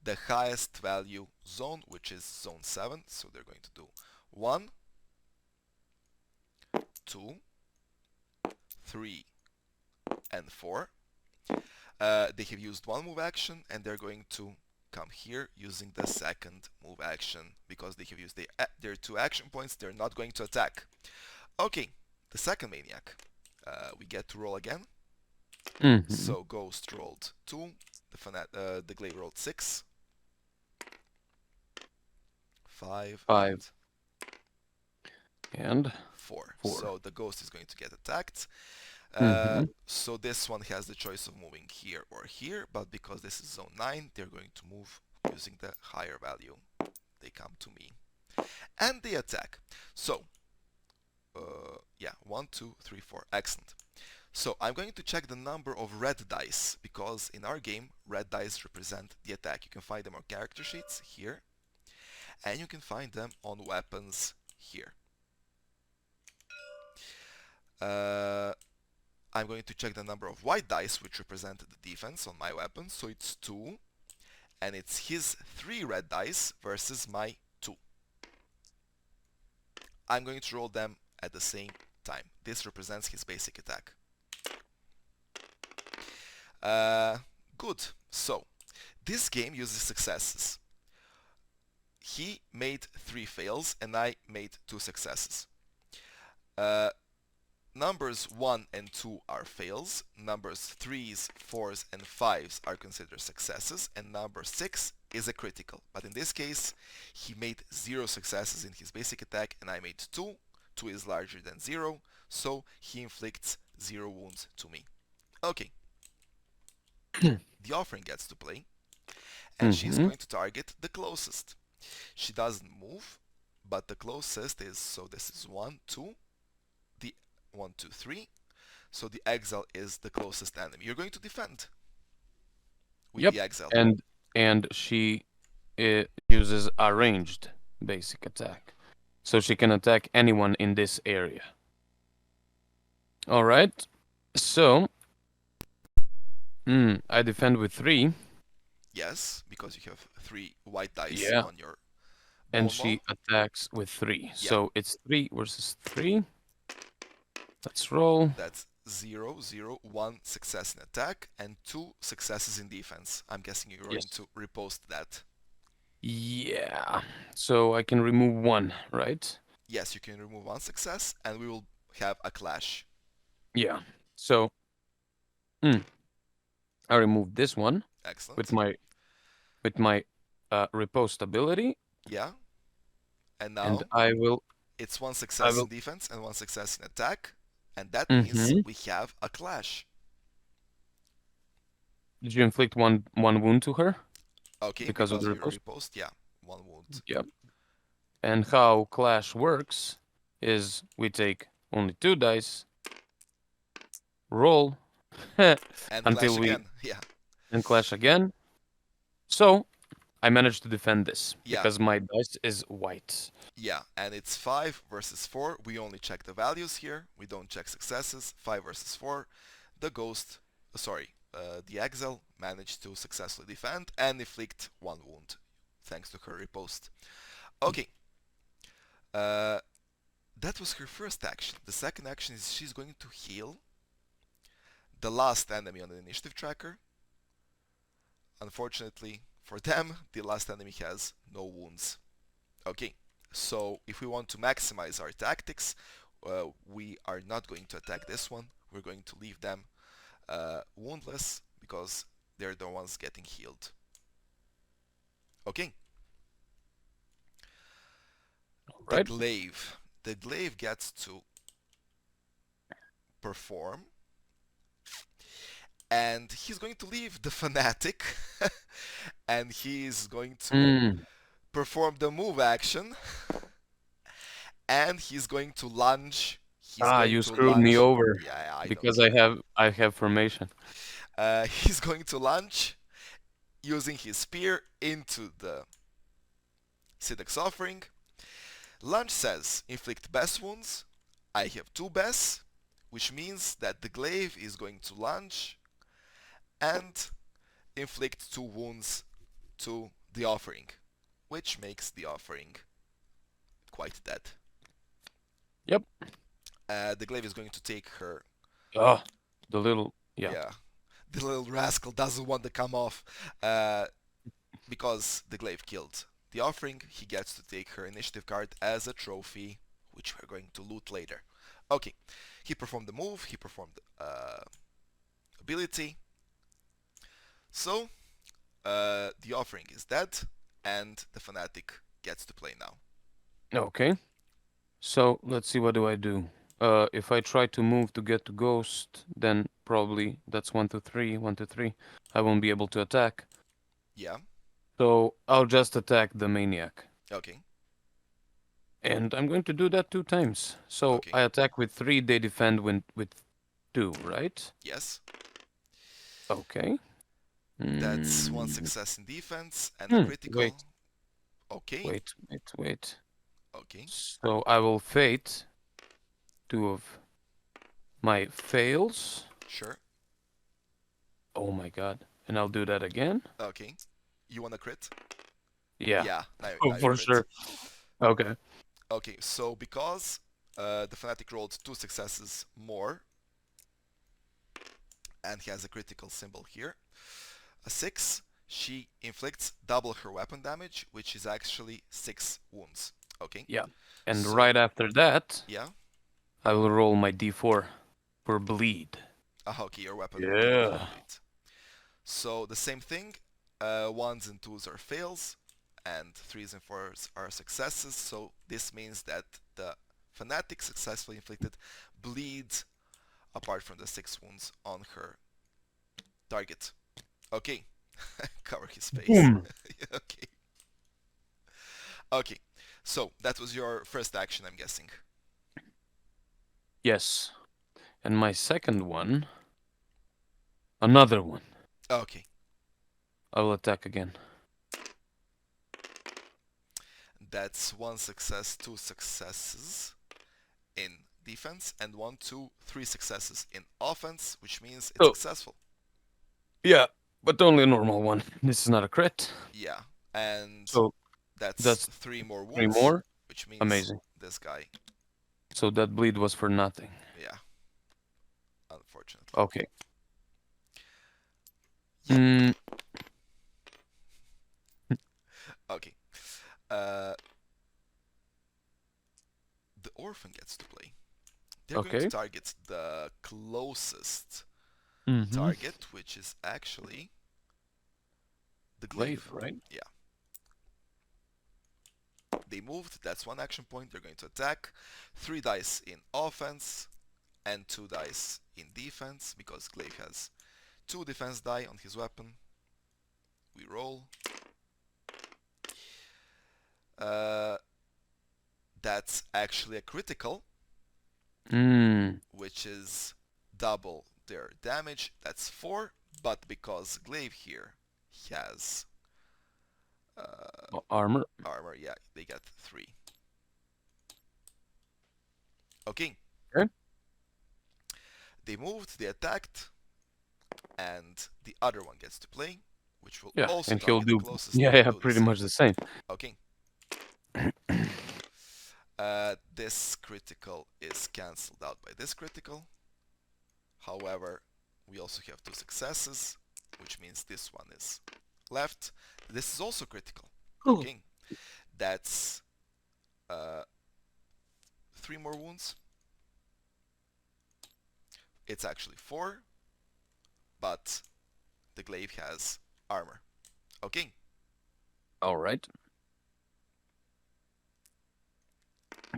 the highest value zone, which is zone 7. So they're going to do 1, 2, 3, and 4. They have used 1 move action, and they're going to come here using the second move action. Because they have used their 2 action points, they're not going to attack. Okay, the second maniac. We get to roll again. Mm-hmm. So Ghost rolled 2, the glaive rolled 6, 5, 5 and 4. 4. So the Ghost is going to get attacked. Mm-hmm. So this one has the choice of moving here or here, but because this is zone 9, they're going to move using the higher value. They come to me. And they attack. So, yeah, 1, 2, 3, 4. Excellent. So I'm going to check the number of red dice, because in our game, red dice represent the attack. You can find them on character sheets here, and you can find them on weapons here. I'm going to check the number of white dice, which represent the defense on my weapon. So it's 2, and it's his 3 red dice versus my 2. I'm going to roll them at the same time. This represents his basic attack. Good. So, this game uses successes. He made 3 fails, and I made 2 successes. Numbers 1 and 2 are fails, numbers 3s, 4s, and 5s are considered successes, and number 6 is a critical. But in this case, he made 0 successes in his basic attack, and I made 2. 2 is larger than 0, so he inflicts 0 wounds to me. Okay. The offering gets to play. and she's Mm-hmm. going to target the closest. She doesn't move, but the closest is, so this is 1, 2, the 1, 2, 3. So the exile is the closest enemy. You're going to defend with Yep. the exile. And she uses a ranged basic attack. So she can attack anyone in this area. All right. So, I defend with 3. Yes, because you have 3 white dice Yeah. on your And bone she maul. attacks with 3. Yeah, So it's 3 versus 3. Let's roll. that's 0, 0, 1 success in attack and 2 successes in defense. I'm guessing you're going Yes. to repost that. Yeah. So I can remove 1, right? Yes, you can remove 1 success and we will have a clash. Yeah. So, I remove this one with Excellent. my repost ability, Yeah, and and now it's 1 I success in will. defense and 1 success in attack, and that means Mm-hmm. we have a clash. Did you inflict one wound to her Okay, because of because the of your repost? repost, yeah, 1 wound. Yep. And how clash works is we take only 2 dice, roll And clash until we again, yeah. and clash again. So I managed to defend this Yeah, because my dice is white. yeah, and it's 5 versus 4. We only check the values here. We don't check successes. 5 versus 4. The ghost, the exile managed to successfully defend and inflict 1 wound, thanks to her repost. Okay, uh, that was her first action. The second action is she's going to heal the last enemy on the initiative tracker. Unfortunately for them, the last enemy has no wounds. Okay, so if we want to maximize our tactics, we are not going to attack this one. We're going to leave them woundless because they're the ones getting healed. Okay, All the right. glaive. The glaive gets to perform, and he's going to leave the fanatic, and he's going to Mm. perform the move action, and he's going to lunge. He's Ah, going you to screwed me lunge. over Yeah, I don't because I care. have formation. He's going to lunge using his spear into the Sidek's offering. Lunge says inflict best wounds. I have 2 best, which means that the glaive is going to lunge and inflict 2 wounds to the offering, which makes the offering quite dead. Yep. The glaive is going to take her. Ah, the little yeah. Yeah, the little rascal doesn't want to come off because the glaive killed the offering. He gets to take her initiative card as a trophy, which we're going to loot later. Okay, he performed the move, he performed ability. So the offering is dead, and the fanatic gets to play now. Okay. So let's see, what do I do? If I try to move to get to ghost, then probably that's 1, 2, 3, 1, 2, 3. I won't be able to attack. Yeah. So I'll just attack the maniac. Okay. And I'm going to do that 2 times. So Okay. I attack with 3, they defend with 2, right? Yes. Okay. That's 1 Mm. success in defense and a critical. Wait, Okay. wait. Okay. So I will fate 2 of my fails. Sure. Oh my god. And I'll do that again? Okay. You want to crit? Yeah, Yeah. Now you for crit. sure. Okay. Okay. So because the fanatic rolled 2 successes more, and he has a critical symbol here, a 6, she inflicts double her weapon damage, which is actually 6 wounds. Okay. Yeah. And So right after that, yeah. I will roll my d4 for bleed. Okay. Your weapon will deal Yeah. 1d8. So the same thing. 1s and 2s are fails, and 3s and 4s are successes. So this means that the fanatic successfully inflicted bleeds apart from the 6 wounds on her target. Okay, Cover his face. Boom. Okay. Okay. So that was your first action, I'm guessing. Yes. And my second one, another one. Okay. I will attack again. That's one success, two successes in defense, and one, two, three successes in offense, which means it's Oh, successful. yeah, but only a normal one. This is not a crit. Yeah. And So that's that's three more three wounds, more. which means Amazing. this guy, So that bleed was for nothing. yeah, unfortunately. Okay. Yep. Mm, Okay. Uh, the orphan gets to play. They're going to okay. target the closest Mm-hmm. target, which is actually the Glaive, glaive. right? Yeah. They moved, that's one action point. They're going to attack. 3 dice in offense and 2 dice in defense because glaive has 2 defense die on his weapon. We roll. Uh, that's actually a critical, Mm. which is double their damage. That's 4, but because glaive here has Armor. armor, yeah, they get 3. Okay, Okay. they moved, they attacked, and the other one gets to play, which will Yeah, also and he'll target the do. closest. Yeah, Yeah, yeah, do the pretty same. much the same. Okay. This critical is cancelled out by this critical. However, we also have 2 successes, which means this one is left. This is also critical. Oh. Okay. That's 3 more wounds. It's actually 4, but the glaive has armor. Okay. All right.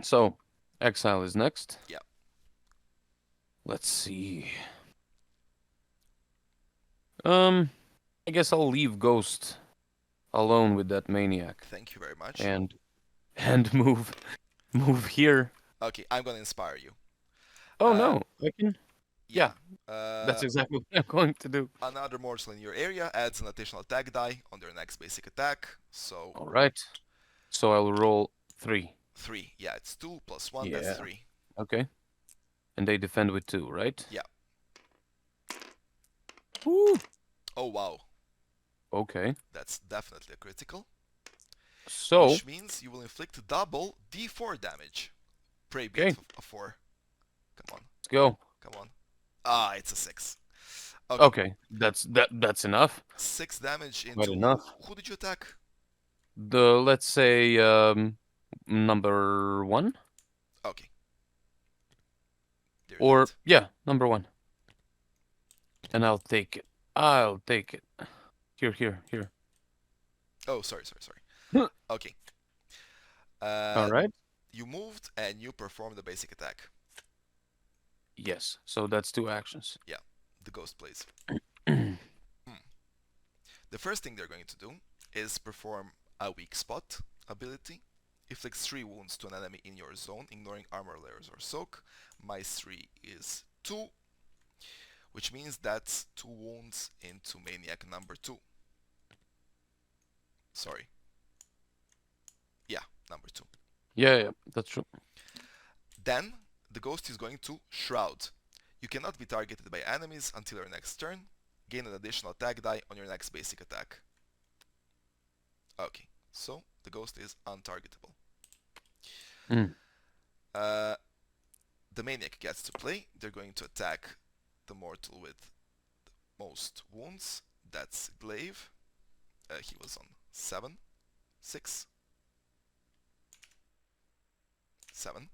So, Exile is next. Yeah. Let's see. I guess I'll leave Ghost alone with that maniac Thank you very much. and move here. Okay, I'm gonna inspire you. Oh Uh, no, I can. yeah. Yeah, that's exactly what I'm going to do. Another mortal in your area adds an additional attack die on their next basic attack. So All right. So I'll roll 3. 3. Yeah, it's 2 plus 1, that's Yeah. 3. Okay. And they defend with 2, right? Yeah. Woo. Oh wow, Okay. that's definitely a critical. So, Which means you will inflict double d4 damage. Pray be it okay, a 4. Come on, let's go. come on. Ah, it's a 6. Okay, Okay, that's enough. 6 damage Quite into who? enough. Who did you attack? The let's say number 1 Okay, they're or dead. yeah, number 1. And I'll take it. I'll take it. Here. Oh, sorry. Huh. Okay. All right. You moved and you performed the basic attack. Yes. So that's 2 actions. Yeah, the ghost plays. The first thing they're going to do is perform a weak spot ability. Inflicts 3 wounds to an enemy in your zone, ignoring armor layers or soak. Minus 3 is 2, which means that's 2 wounds into Maniac number 2. Sorry. Yeah, number 2. Yeah, that's true. Then, the ghost is going to Shroud. You cannot be targeted by enemies until your next turn. Gain an additional attack die on your next basic attack. Okay, so the ghost is untargetable. Mm. The Maniac gets to play. They're going to attack the mortal with the most wounds. That's Glaive. He was on 7. 6. 7.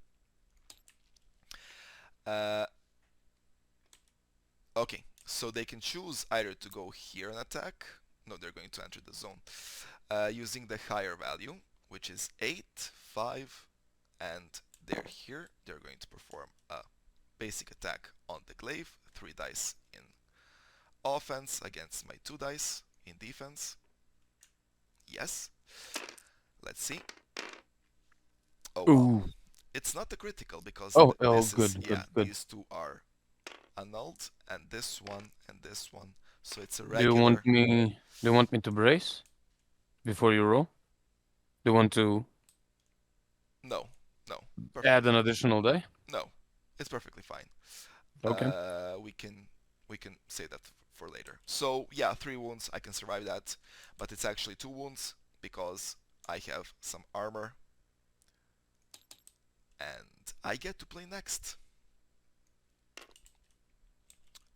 Okay, so they can choose either to go here and attack. No, they're going to enter the zone. Using the higher value, which is 8, 5, and they're here. They're going to perform a basic attack on the glaive. 3 dice in offense against my 2 dice. in defense. Yes. Let's see. Oh wow. Ooh. It's not a critical because Oh, this is, good, yeah, good, good. these two are annulled, and this one. So it's a Do you want regular. me? Do you want me to brace before you roll? Do you want to No, no, perfectly add an fine. additional die? No, it's perfectly fine. Okay. We can say that for later. So yeah, 3 wounds. I can survive that, but it's actually 2 wounds because I have some armor, and I get to play next.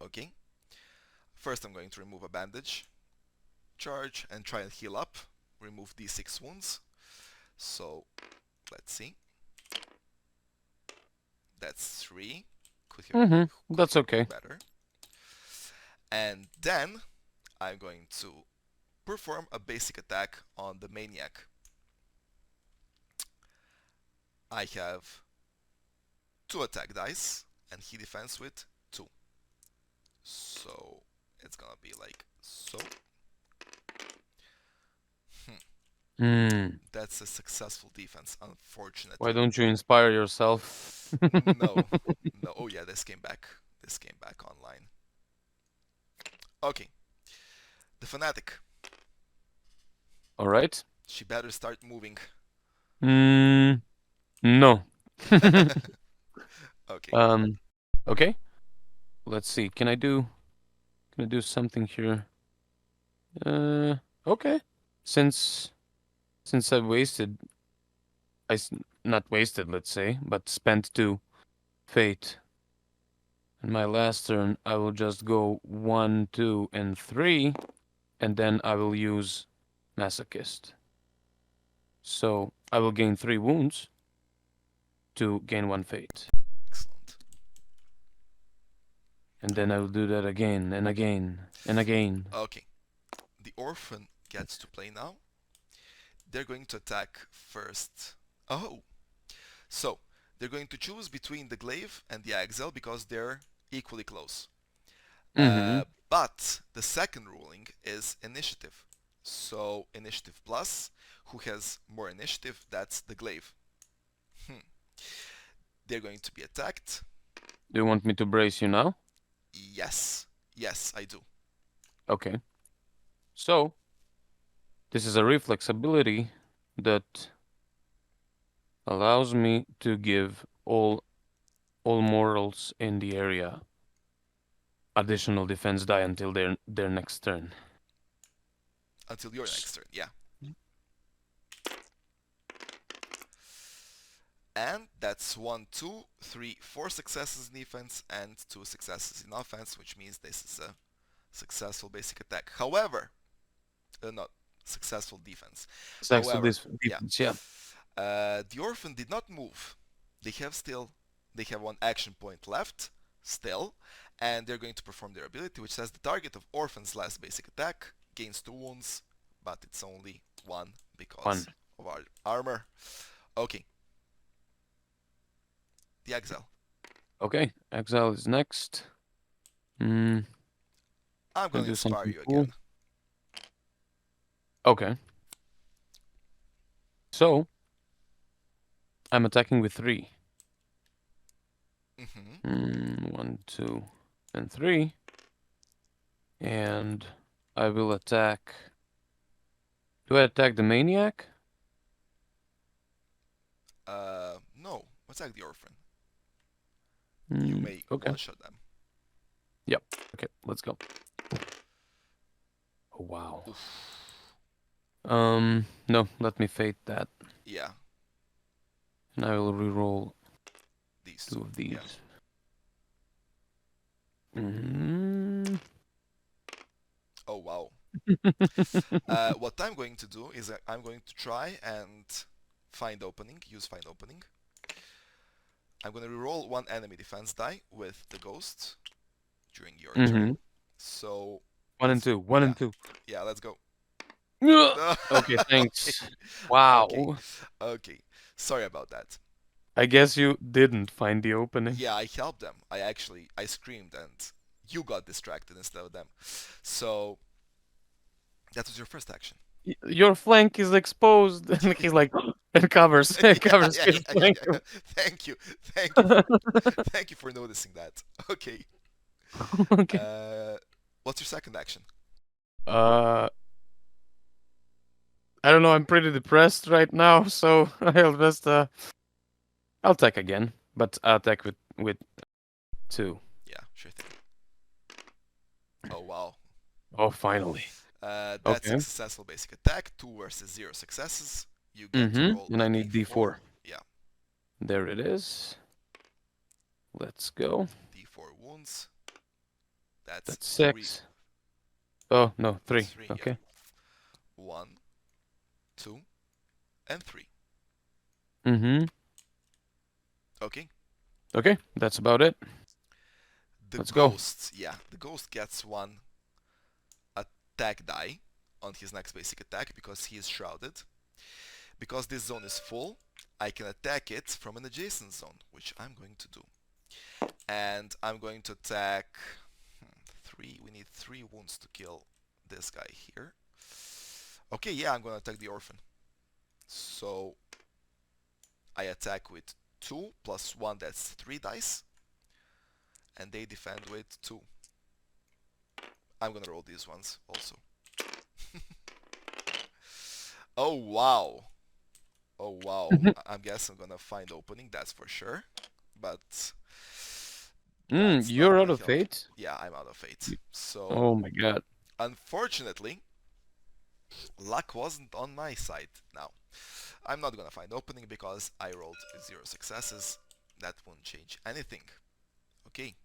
Okay. First, I'm going to remove a bandage, charge, and try and heal up. Remove these 6 wounds. So let's see. That's 3. Mm-hmm. Could That's have gone okay. better. And then I'm going to perform a basic attack on the maniac. I have 2 attack dice, and he defends with 2. So it's gonna be like so. Hmm. That's a successful defense, Why unfortunately. don't you inspire yourself? No, no. Oh yeah, this came back. This came back online. Okay, the fanatic. All right. She better start moving. Mm, no. Okay. Um, okay. Let's see. Can I do something here? Uh, okay. Since since I wasted, not wasted, let's say, but spent 2 fate. In my last turn, I will just go 1, 2, and 3, and then I will use Masochist. So I will gain 3 wounds to gain 1 fate. Excellent. And then I will do that again and again and again. Okay. The orphan gets to play now. They're going to attack first. Oh, so they're going to choose between the glaive and the axle because they're equally close. Mm-hmm. But the second ruling is initiative. So initiative plus, who has more initiative, that's the glaive. Hmm. They're going to be attacked. Do you want me to brace you now? Yes, yes, I do. Okay. So this is a reflex ability that allows me to give all mortals in the area additional defense die until their next turn. Until your next turn, yeah. And that's 1, 2, 3, 4 successes in defense and 2 successes in offense, which means this is a successful basic attack. However, not successful defense. Thanks to However, this yeah, defense, yeah. the orphan did not move. They have still, they have 1 action point left, still, and they're going to perform their ability, which says the target of orphan's last basic attack gains 2 wounds, but it's only 1 because 1. of our armor. Okay, the exile. Okay, exile is next. Hmm, I'm can gonna I do inspire something you cool? again. Okay, so I'm attacking with 3. Mm-hmm. 1, 2, and 3. And I will attack. Do I attack the maniac? No, attack the orphan. You may Okay. one-shot them. Yep. Okay, let's go. Oh, wow. Oof. No, let me fate that. Yeah, And I will reroll these 2 two. of Yeah. these. Mm. Oh wow. What I'm going to do is I'm going to try and find opening. Use find opening. I'm going to reroll 1 enemy defense die with the ghost during your turn. Mm-hmm. So 1 and 2. 1 yeah, and 2. yeah. Let's go. Okay, Okay, thanks. okay, Wow. okay. Sorry about that. I guess you didn't find the opening. Yeah, I helped them. I screamed and you got distracted instead of them. So That was your first action. Your flank is exposed, and he's like, and covers Yeah, covers yeah, his yeah, yeah, flank. yeah. Thank you, thank you for thank you for noticing that. Okay. Okay. Uh, what's your second action? Uh, I don't know. I'm pretty depressed right now, so I'll attack again, but I'll attack with two. Yeah, sure thing. Oh wow. Oh, finally. That's a Okay. successful basic attack. 2 versus 0 successes. You get to roll And a I need d4. D4. Yeah, There it is. Let's go. d4 wounds. That's That's 3. 6. Oh no, That's 3. 3, yeah. Okay. 1, 2, and 3. Mm-hmm. Okay. Okay, that's about it. The Let's go. ghost, yeah, the ghost gets 1 attack die on his next basic attack because he is shrouded. Because this zone is full, I can attack it from an adjacent zone, which I'm going to do. And I'm going to attack 3. We need 3 wounds to kill this guy here. Okay, yeah, I'm gonna attack the orphan. So I attack with 2 plus 1, that's 3 dice. And they defend with 2. I'm gonna roll these ones also. Oh wow. Oh wow. I guess I'm gonna find opening, that's for sure. But that's not You're out gonna of help. fate? Yeah, I'm out of fate. So Oh my god. unfortunately, luck wasn't on my side. Now, I'm not gonna find opening because I rolled 0 successes. That won't change anything. Okay,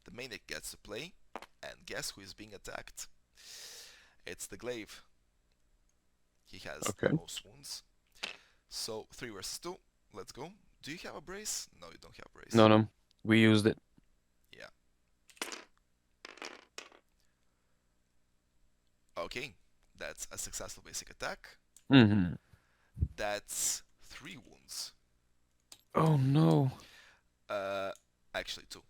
the maniac gets to play, and guess who is being attacked? It's the glaive. He has the Okay. most wounds. So 3 versus 2. Let's go. Do you have a brace? No, you don't have a brace. No, no. We used it. Yeah. Okay, that's a successful basic attack. Mm-hmm. That's 3 wounds. Oh no. Uh, actually 2.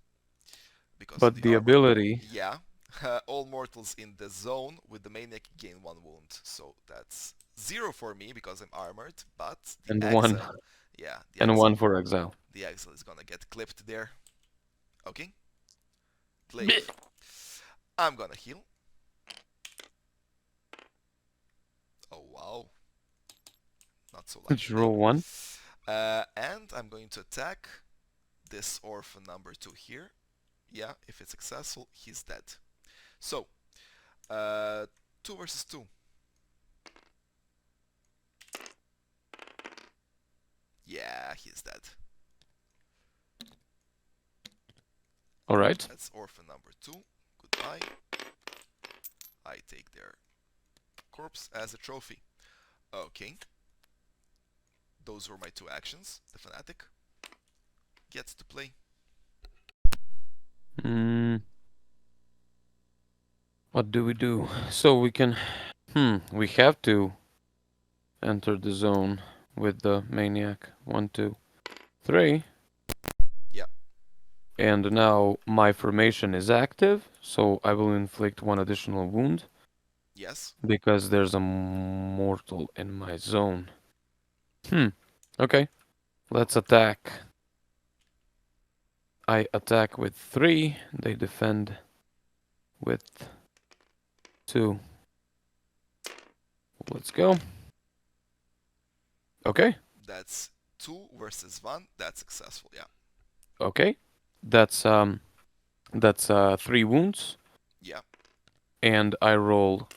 Because of But the the armor. ability Yeah. All mortals in the zone with the maniac gain 1 wound. So that's 0 for me because I'm armored, but the and one exile, yeah, and one for exile. the exile is gonna get clipped there. Okay. Blech. Glaive. I'm gonna heal. Oh wow. Not so Did lucky you there. roll one? And I'm going to attack this orphan number 2 here. Yeah, if it's successful, he's dead. So, 2 versus 2. Yeah, he's dead. All right. That's orphan number 2. Goodbye. I take their corpse as a trophy. Okay. Those were my 2 actions. The fanatic gets to play. Mm, what do we do? So we can. We have to enter the zone with the maniac. 1, 2, 3. Yeah. And now my formation is active, so I will inflict 1 additional wound Yes. because there's a mortal in my zone. Okay. Let's attack. I attack with 3. They defend with 2. Let's go. Okay. That's 2 versus 1. That's successful. Yeah. Okay. That's 3 wounds, Yeah. and I roll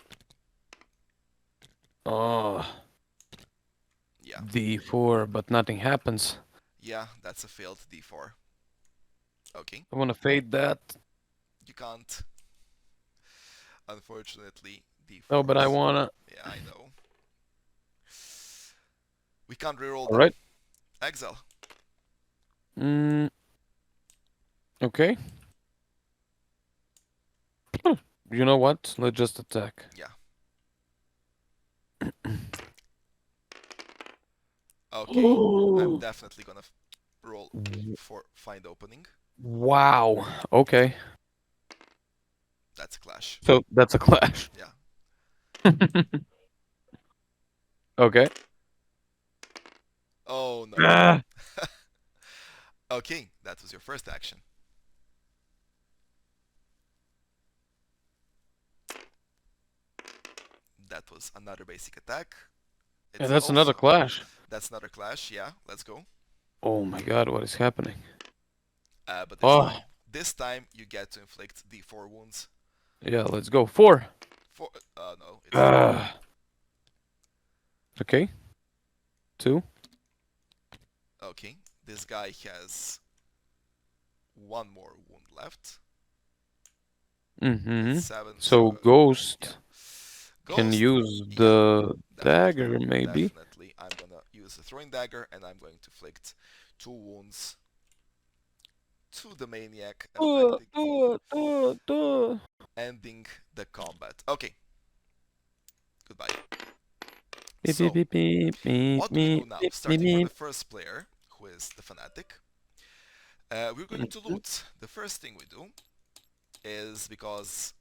Yeah. D4, but nothing happens. Yeah, that's a failed d4. Okay. I want to fade that. You can't. Unfortunately, Oh, but I d4s. wanna. Yeah, I know. We can't reroll All them. right. Exile. Mm, okay. You know what? Let's just attack. Yeah. Okay. I'm definitely gonna roll for find opening. Wow. Okay. That's a clash. So that's a clash. Yeah. Okay. Oh no. Ah. Okay, that was your first action. That was another basic attack. Yeah, It's that's another also clash. That's another clash. Yeah, let's go. Oh my god, what is happening? But Oh, this time you get to inflict D4 wounds. yeah, let's go. 4. For no, it's 3. Ah. Okay. 2. Okay, this guy has one more wound left. It's Mm-hmm. 7. So So yeah, Ghost can Ghost. use Yeah, the definitely, dagger, maybe. definitely. I'm gonna use a throwing dagger and I'm going to inflict 2 wounds to the maniac, effectively Do ending the combat. Okay, goodbye. Beep, beep, So, beep, beep, beep, what do we do beep, now? beep, beep, Starting from the beep. first player, who is the fanatic, we're going to Mhm. loot. The first thing we do is, because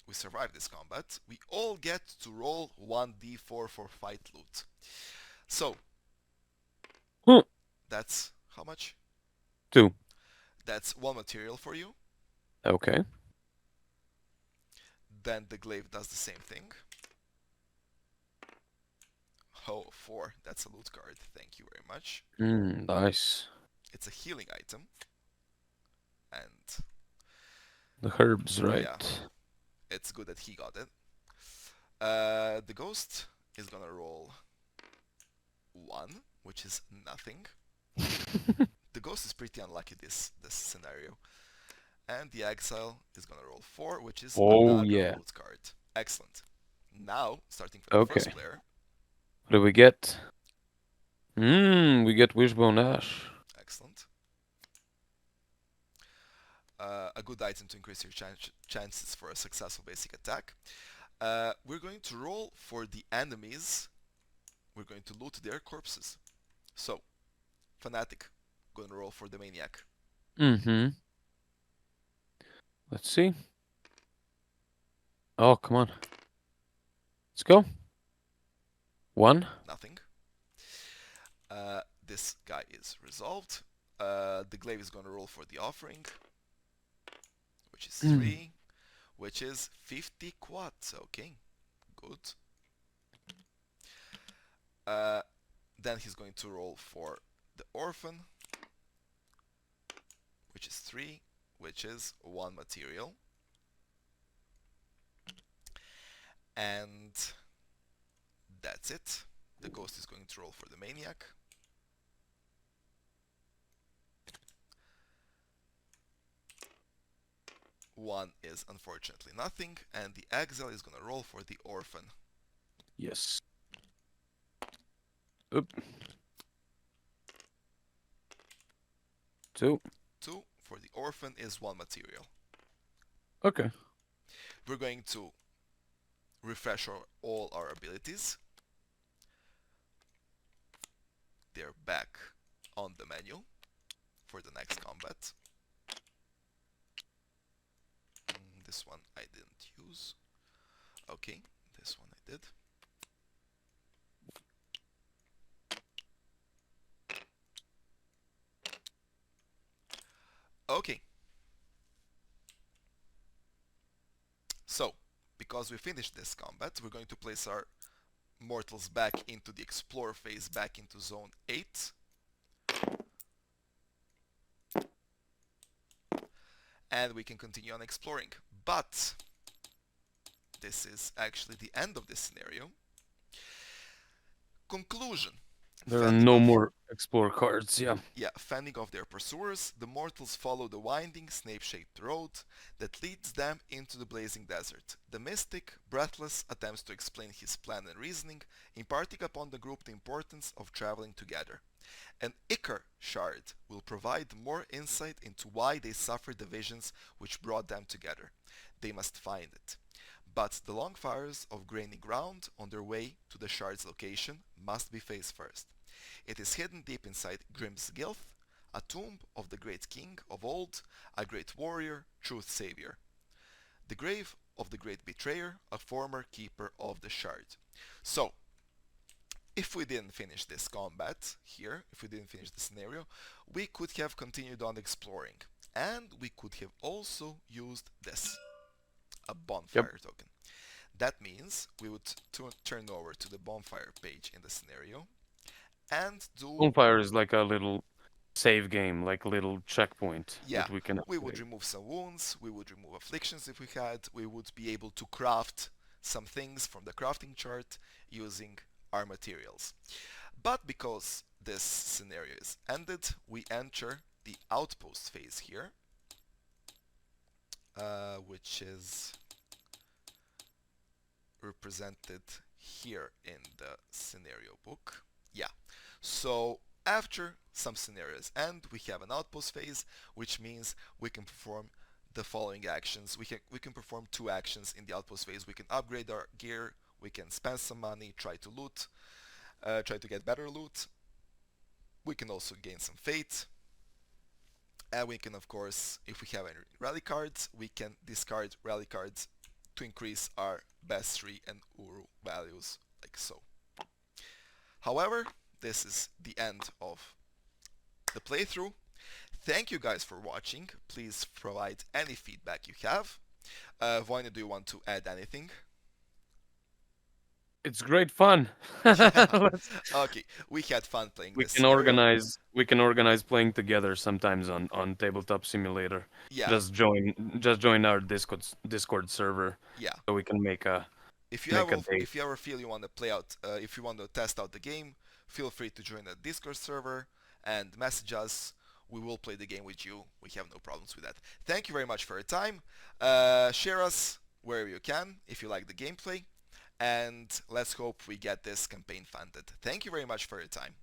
we survived this combat, we all get to roll 1d4 for fight loot. So, Huh. that's how much? 2. That's 1 material for you. Okay. Then the glaive does the same thing. Oh, 4. That's a loot card. Thank you very much. Nice. It's a healing item. And The herbs, yeah, right? it's good that he got it. The ghost is gonna roll 1, which is nothing. The ghost is pretty unlucky this scenario. And the exile is gonna roll 4, which is Oh, another yeah. loot card. Excellent. Now, starting from the first Okay. player. What do we get? We get Wishbone Ash. Excellent. A good item to increase your chances for a successful basic attack. We're going to roll for the enemies. We're going to loot their corpses. So, Fanatic, gonna roll for the Maniac. Mm-hmm. Let's see. Oh, come on. Let's go. 1. Nothing. This guy is resolved. The glaive is gonna roll for the offering, which is 3, which is 50 quads. Okay, good. Uh, then he's going to roll for the orphan, which is 3, which is 1 material. And that's it. The ghost is going to roll for the maniac. One is unfortunately nothing, and the exile is gonna roll for the orphan. Yes. Oop. 2. 2 for the orphan is 1 material. Okay. We're going to refresh all our abilities. They're back on the menu for the next combat. This one I didn't use. Okay, this one I did. Okay. So, because we finished this combat, we're going to place our mortals back into the explore phase, back into zone 8. And we can continue on exploring. But this is actually the end of this scenario. Conclusion. There are Fending no off more explore cards, yeah. fending off their pursuers, the mortals follow the winding, snake-shaped road that leads them into the blazing desert. The mystic, breathless, attempts to explain his plan and reasoning, imparting upon the group the importance of traveling together. An Icar shard will provide more insight into why they suffered the visions which brought them together. They must find it. But the long fires of grainy ground on their way to the shard's location must be faced first. It is hidden deep inside Grim's Gilth, a tomb of the great king of old, a great warrior, truth savior. The grave of the Great Betrayer, a former keeper of the Shard. So, if we didn't finish this combat here, if we didn't finish the scenario, we could have continued on exploring. And we could have also used this, a Yep. bonfire token. That means we would turn over to the bonfire page in the scenario and do, Bonfire is like a little save game, like a little checkpoint yeah, that we can we would activate. remove some wounds, we would remove afflictions if we had, we would be able to craft some things from the crafting chart using our materials. But because this scenario is ended, we enter the outpost phase here, which is represented here in the scenario book. Yeah, so after some scenarios end, we have an outpost phase, which means we can perform the following actions. We can perform two actions in the outpost phase. We can upgrade our gear, we can spend some money, try to loot, try to get better loot. We can also gain some fate, and we can, of course, if we have any rally cards, we can discard rally cards to increase our Bestri and Uru values, like so. However, this is the end of the playthrough. Thank you guys for watching. Please provide any feedback you have. Vojna, do you want to add anything? It's great fun. Yeah. Let's, Okay, we had fun playing we this can scenario. organize playing together sometimes on Tabletop Simulator. Yeah, Just join our Discord server yeah. so we can If you make a ever date. if you ever feel you want to play out, if you want to test out the game, feel free to join the Discord server and message us. We will play the game with you. We have no problems with that. Thank you very much for your time. Share us wherever you can if you like the gameplay, and let's hope we get this campaign funded. Thank you very much for your time.